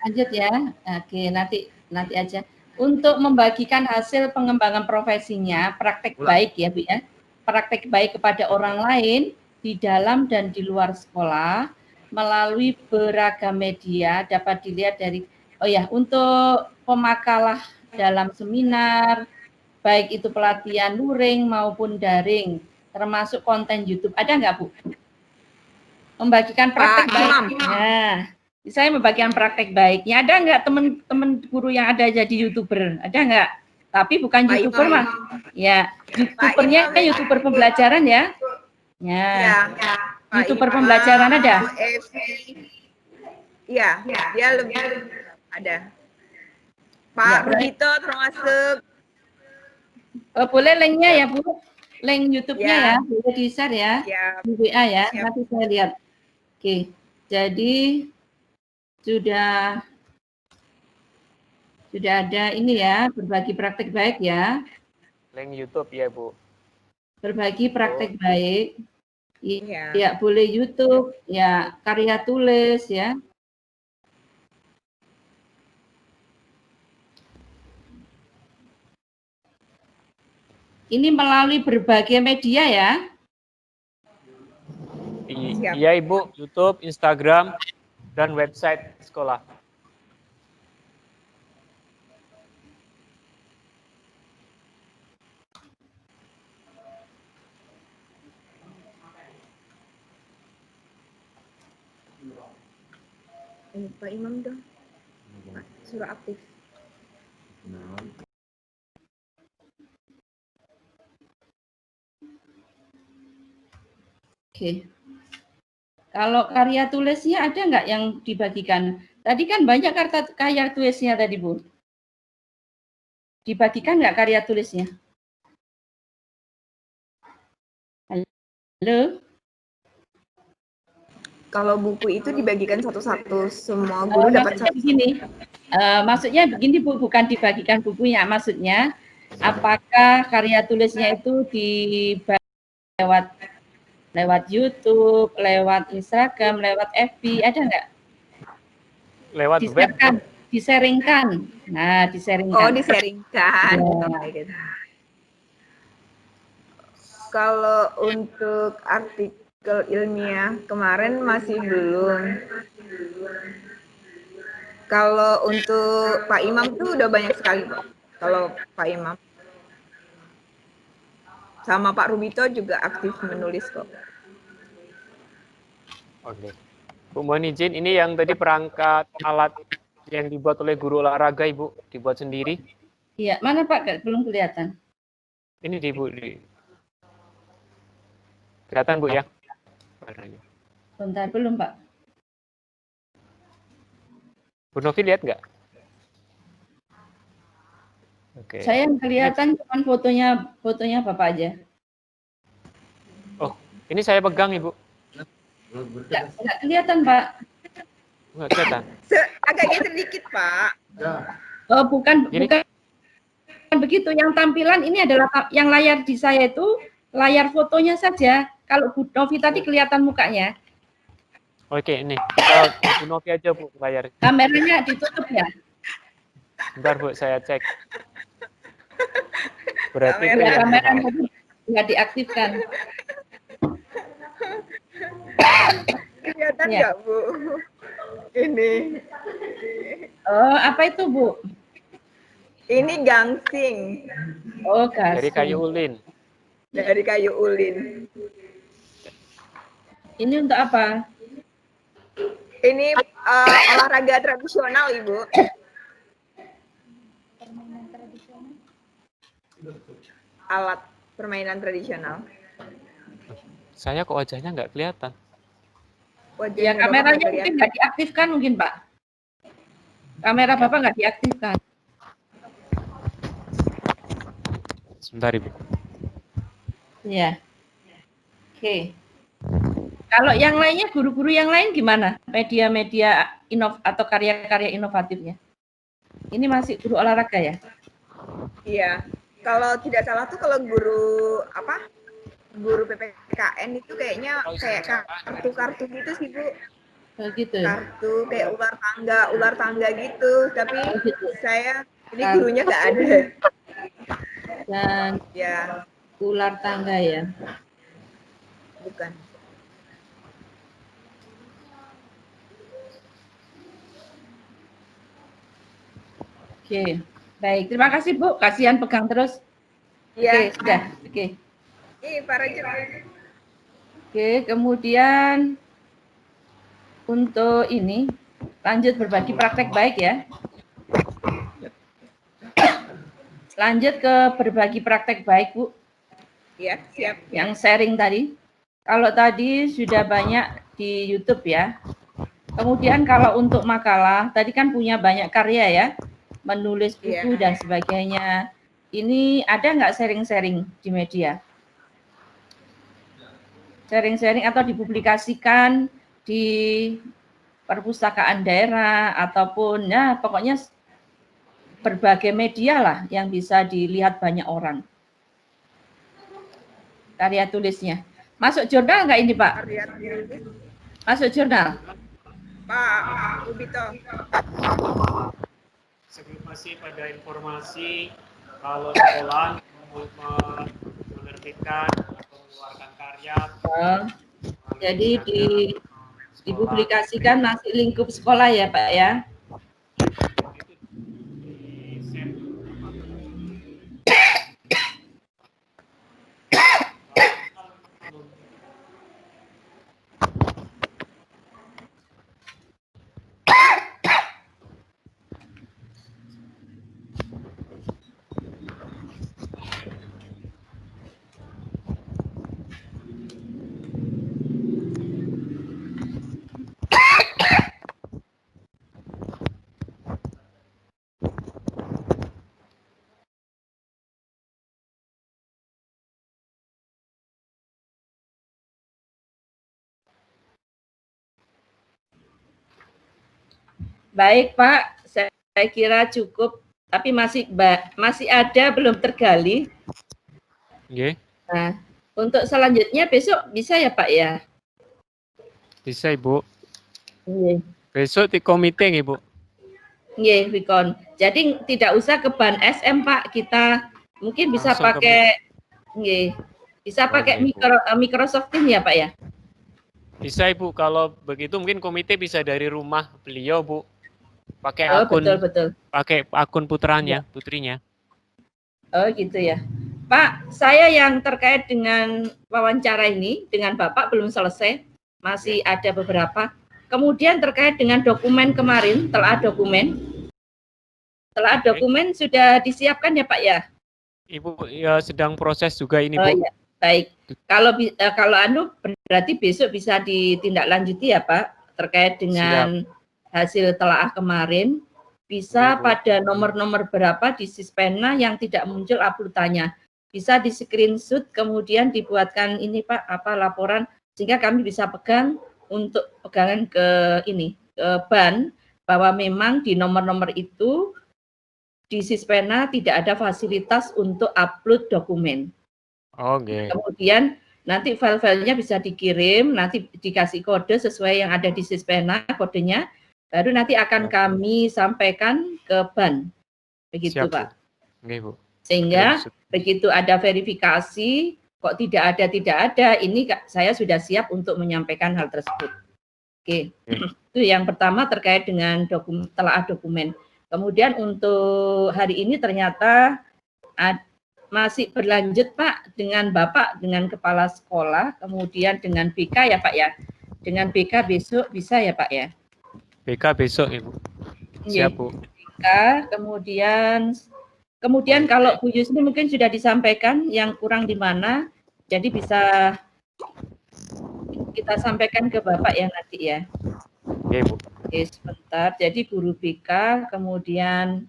Lanjut ya. Oke, nanti aja. Untuk membagikan hasil pengembangan profesinya, praktek baik ya, Bu ya. Praktek baik kepada orang lain di dalam dan di luar sekolah melalui beragam media dapat dilihat dari untuk pemakalah dalam seminar, baik itu pelatihan luring maupun daring, termasuk konten YouTube. Ada nggak, Bu? Membagikan praktek baik. Nah, saya membagikan praktek baiknya. Ada nggak teman-teman guru yang ada jadi YouTuber? Ada nggak? Tapi bukan YouTuber, Mas. Ya, YouTubernya kan YouTuber pembelajaran ya. Ya. YouTuber pembelajaran ada? Iya, dia lebih ada. Pak Rudito termasuk. Boleh linknya ya, Bu. Link YouTube-nya ya, boleh di-share ya. Di WA ya, nanti saya lihat. Oke, jadi sudah ada ini ya, berbagi praktek baik ya. Link YouTube ya, Bu. Berbagi praktek baik. Ya, boleh YouTube, ya karya tulis ya. Ini melalui berbagai media ya. Iya, Ibu, YouTube, Instagram, dan website sekolah. Pak Imam dong. Suruh aktif. Oke. Kalau karya tulisnya ada nggak yang dibagikan? Tadi kan banyak karya tulisnya tadi, Bu. Dibagikan nggak karya tulisnya? Halo? Kalau buku itu dibagikan satu-satu, semua guru dapat Maksudnya satu. begini, maksudnya begini Bu, bukan dibagikan bukunya, maksudnya apakah karya tulisnya itu lewat YouTube, lewat Instagram, lewat FB, ada nggak? Lewat web. Diseringkan. Nah, diseringkan. Oh, diseringkan. Ya. Kalau untuk artikel ilmiah kemarin masih belum. Kalau untuk Pak Imam tuh udah banyak sekali, Pak. Kalau Pak Imam. Sama Pak Rubito juga aktif menulis kok. Oke. Bu, mohon izin, ini yang tadi perangkat alat yang dibuat oleh guru olahraga, Ibu, dibuat sendiri. Iya, mana Pak? Belum kelihatan. Ini di Bu. Kelihatan Bu ya? Bentar, belum Pak. Bu Novi lihat nggak? Oke. Saya yang kelihatan cuma fotonya Bapak aja. Oh, ini saya pegang Ibu. Nggak kelihatan Pak. Nggak kelihatan. Agak geser dikit Pak. Oh, bukan begitu. Yang tampilan ini adalah yang layar di saya itu layar fotonya saja. Kalau Bu Novi tadi kelihatan mukanya. Oke, ini. Bu Novi aja Bu layar. Kameranya ditutup ya. Bentar Bu, saya cek. Berarti kamera nggak diaktifkan. Kelihatan nggak Bu? Ini. Oh, apa itu Bu? Ini gangsing. Oh, gangsing. Dari kayu ulin. Dari kayu ulin. Ini untuk apa? Ini olahraga tradisional, Ibu. Alat permainan tradisional. Saya kok wajahnya nggak kelihatan. Ya, kameranya mungkin nggak diaktifkan mungkin, Pak. Kamera Bapak nggak diaktifkan. Sebentar, Ibu. Ya. Oke. Kalau yang lainnya, guru-guru yang lain gimana? Media-media atau karya-karya inovatifnya? Ini masih guru olahraga ya? Iya. Kalau tidak salah tuh kalau guru PPKN itu kayaknya kayak kartu-kartu gitu sih Bu. Oh, gitu. Kartu kayak ular tangga gitu. Tapi gitu. saya ini gurunya nggak ada. Dan Ya. ular tangga ya? Bukan. Oke, baik. Terima kasih Bu. Kasihan pegang terus. Iya. Oke, sudah. Oke. Pak Raja. Oke, kemudian untuk ini lanjut berbagi praktek baik ya. Lanjut ke berbagi praktek baik Bu. Iya, siap. Yang sharing tadi. Kalau tadi sudah banyak di YouTube ya. Kemudian kalau untuk makalah, tadi kan punya banyak karya ya. Menulis buku dan sebagainya. Ini ada nggak sharing-sharing di media? Sharing-sharing atau dipublikasikan di perpustakaan daerah ataupun ya pokoknya berbagai media lah yang bisa dilihat banyak orang. Karya tulisnya. Masuk jurnal nggak ini Pak? Karya tulis. Masuk jurnal. Pak Rubito. Sebelum masih pada informasi kalau sekolah menerbitkan atau mengeluarkan karya. Jadi dipublikasikan masih lingkup sekolah ya Pak ya. Baik Pak, saya kira cukup, tapi masih ada belum tergali. Nggih. Nah, untuk selanjutnya besok bisa ya Pak ya? Bisa Ibu. Iya. Besok di komite nggih, Bu. Nggih, Wikon. Jadi tidak usah ke ban SM Pak, kita mungkin bisa Langsung ke pakai nggih. Bisa pakai nggih, Bu. Microsoft Teams ya Pak ya? Bisa Ibu, kalau begitu mungkin komite bisa dari rumah beliau, Bu. Pakai Oh, akun betul. pakai akun putrinya. Oh, gitu ya. Pak, saya yang terkait dengan wawancara ini dengan Bapak belum selesai, masih ada beberapa. Kemudian terkait dengan dokumen kemarin, telah dokumen sudah disiapkan ya Pak ya? Ibu ya sedang proses juga ini, Oh Bu. iya, baik. Kalau berarti besok bisa ditindaklanjuti ya Pak, terkait dengan hasil telaah kemarin. Bisa Oke, Bu. pada nomor-nomor berapa di Sispena yang tidak muncul uploadannya. Bisa di screenshot kemudian dibuatkan ini Pak, laporan sehingga kami bisa pegang untuk pegangan ke ban bahwa memang di nomor-nomor itu di Sispena tidak ada fasilitas untuk upload dokumen. Oke. Kemudian nanti file-filenya bisa dikirim, nanti dikasih kode sesuai yang ada di Sispena kodenya, baru nanti akan kami sampaikan ke ban. Begitu Siap, Pak. Oke, Bu. Sehingga begitu ada verifikasi, kok tidak ada, ini saya sudah siap untuk menyampaikan hal tersebut. Oke. Itu yang pertama terkait dengan telaah dokumen. Kemudian untuk hari ini ternyata masih berlanjut Pak dengan Bapak, dengan Kepala Sekolah, kemudian dengan BK ya Pak ya. Dengan BK besok bisa ya Pak ya? BK besok Ibu. Siap Bu. BK, kemudian kalau Bu Yusni mungkin sudah disampaikan yang kurang di mana, jadi bisa kita sampaikan ke Bapak ya nanti ya. Oke Bu. Oke sebentar, jadi guru BK, kemudian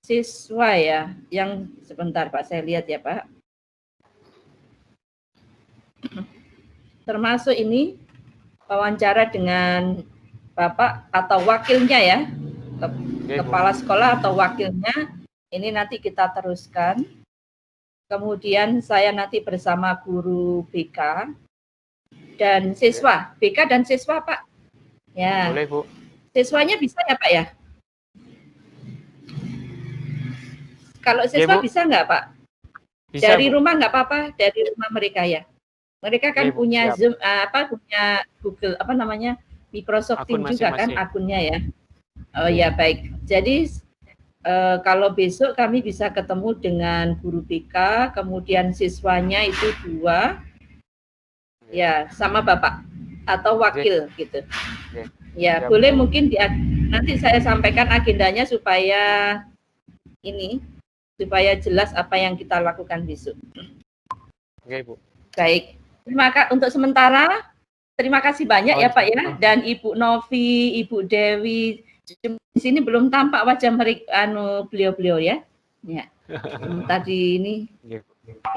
siswa ya, yang sebentar Pak, saya lihat ya Pak. Termasuk ini wawancara dengan Bapak atau wakilnya ya, kepala sekolah atau wakilnya, ini nanti kita teruskan. Kemudian saya nanti bersama guru BK dan siswa, BK dan siswa Pak. Ya. Boleh Bu. Siswanya bisa ya Pak ya? Kalau siswa bisa nggak Pak? Bisa, dari Bu. Rumah nggak apa-apa, dari rumah mereka ya. Mereka kan punya Zoom, punya Google, Microsoft Teams juga kan akunnya ya. Oh ya baik. Jadi kalau besok kami bisa ketemu dengan guru BK, kemudian siswanya itu 2, ya sama Bapak atau wakil gitu. Ya boleh mungkin nanti saya sampaikan agendanya supaya jelas apa yang kita lakukan besok. Oke Bu. Baik. Untuk sementara, terima kasih banyak ya Pak ya, dan Ibu Novi, Ibu Dewi, di sini belum tampak wajah beliau-beliau ya. Ya. Tadi ini.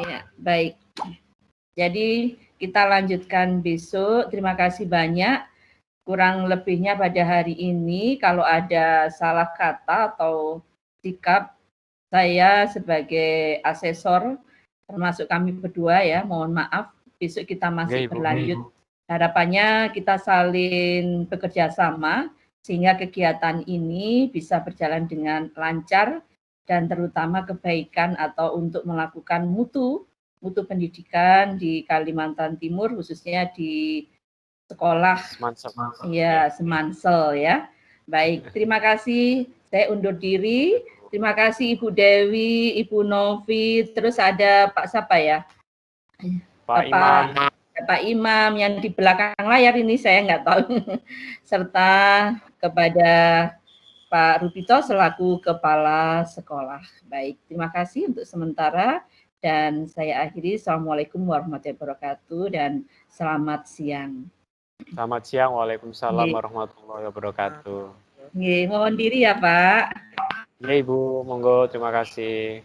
Ya, baik. Jadi kita lanjutkan besok. Terima kasih banyak. Kurang lebihnya pada hari ini, kalau ada salah kata atau sikap, saya sebagai asesor, termasuk kami berdua ya, mohon maaf. Besok kita masih berlanjut. Harapannya kita saling bekerja sama sehingga kegiatan ini bisa berjalan dengan lancar dan terutama kebaikan atau untuk melakukan mutu pendidikan di Kalimantan Timur, khususnya di sekolah Semansel ya. Baik, terima kasih. Saya undur diri. Terima kasih Ibu Dewi, Ibu Novi, terus ada Pak siapa ya? Pak Imam yang di belakang layar ini saya nggak tahu. Serta kepada Pak Rupito selaku Kepala Sekolah. Baik, terima kasih untuk sementara dan saya akhiri. Assalamualaikum warahmatullahi wabarakatuh dan selamat siang. Selamat siang, waalaikumsalam warahmatullahi wabarakatuh. Mohon diri ya Pak. Ya Ibu, monggo, terima kasih.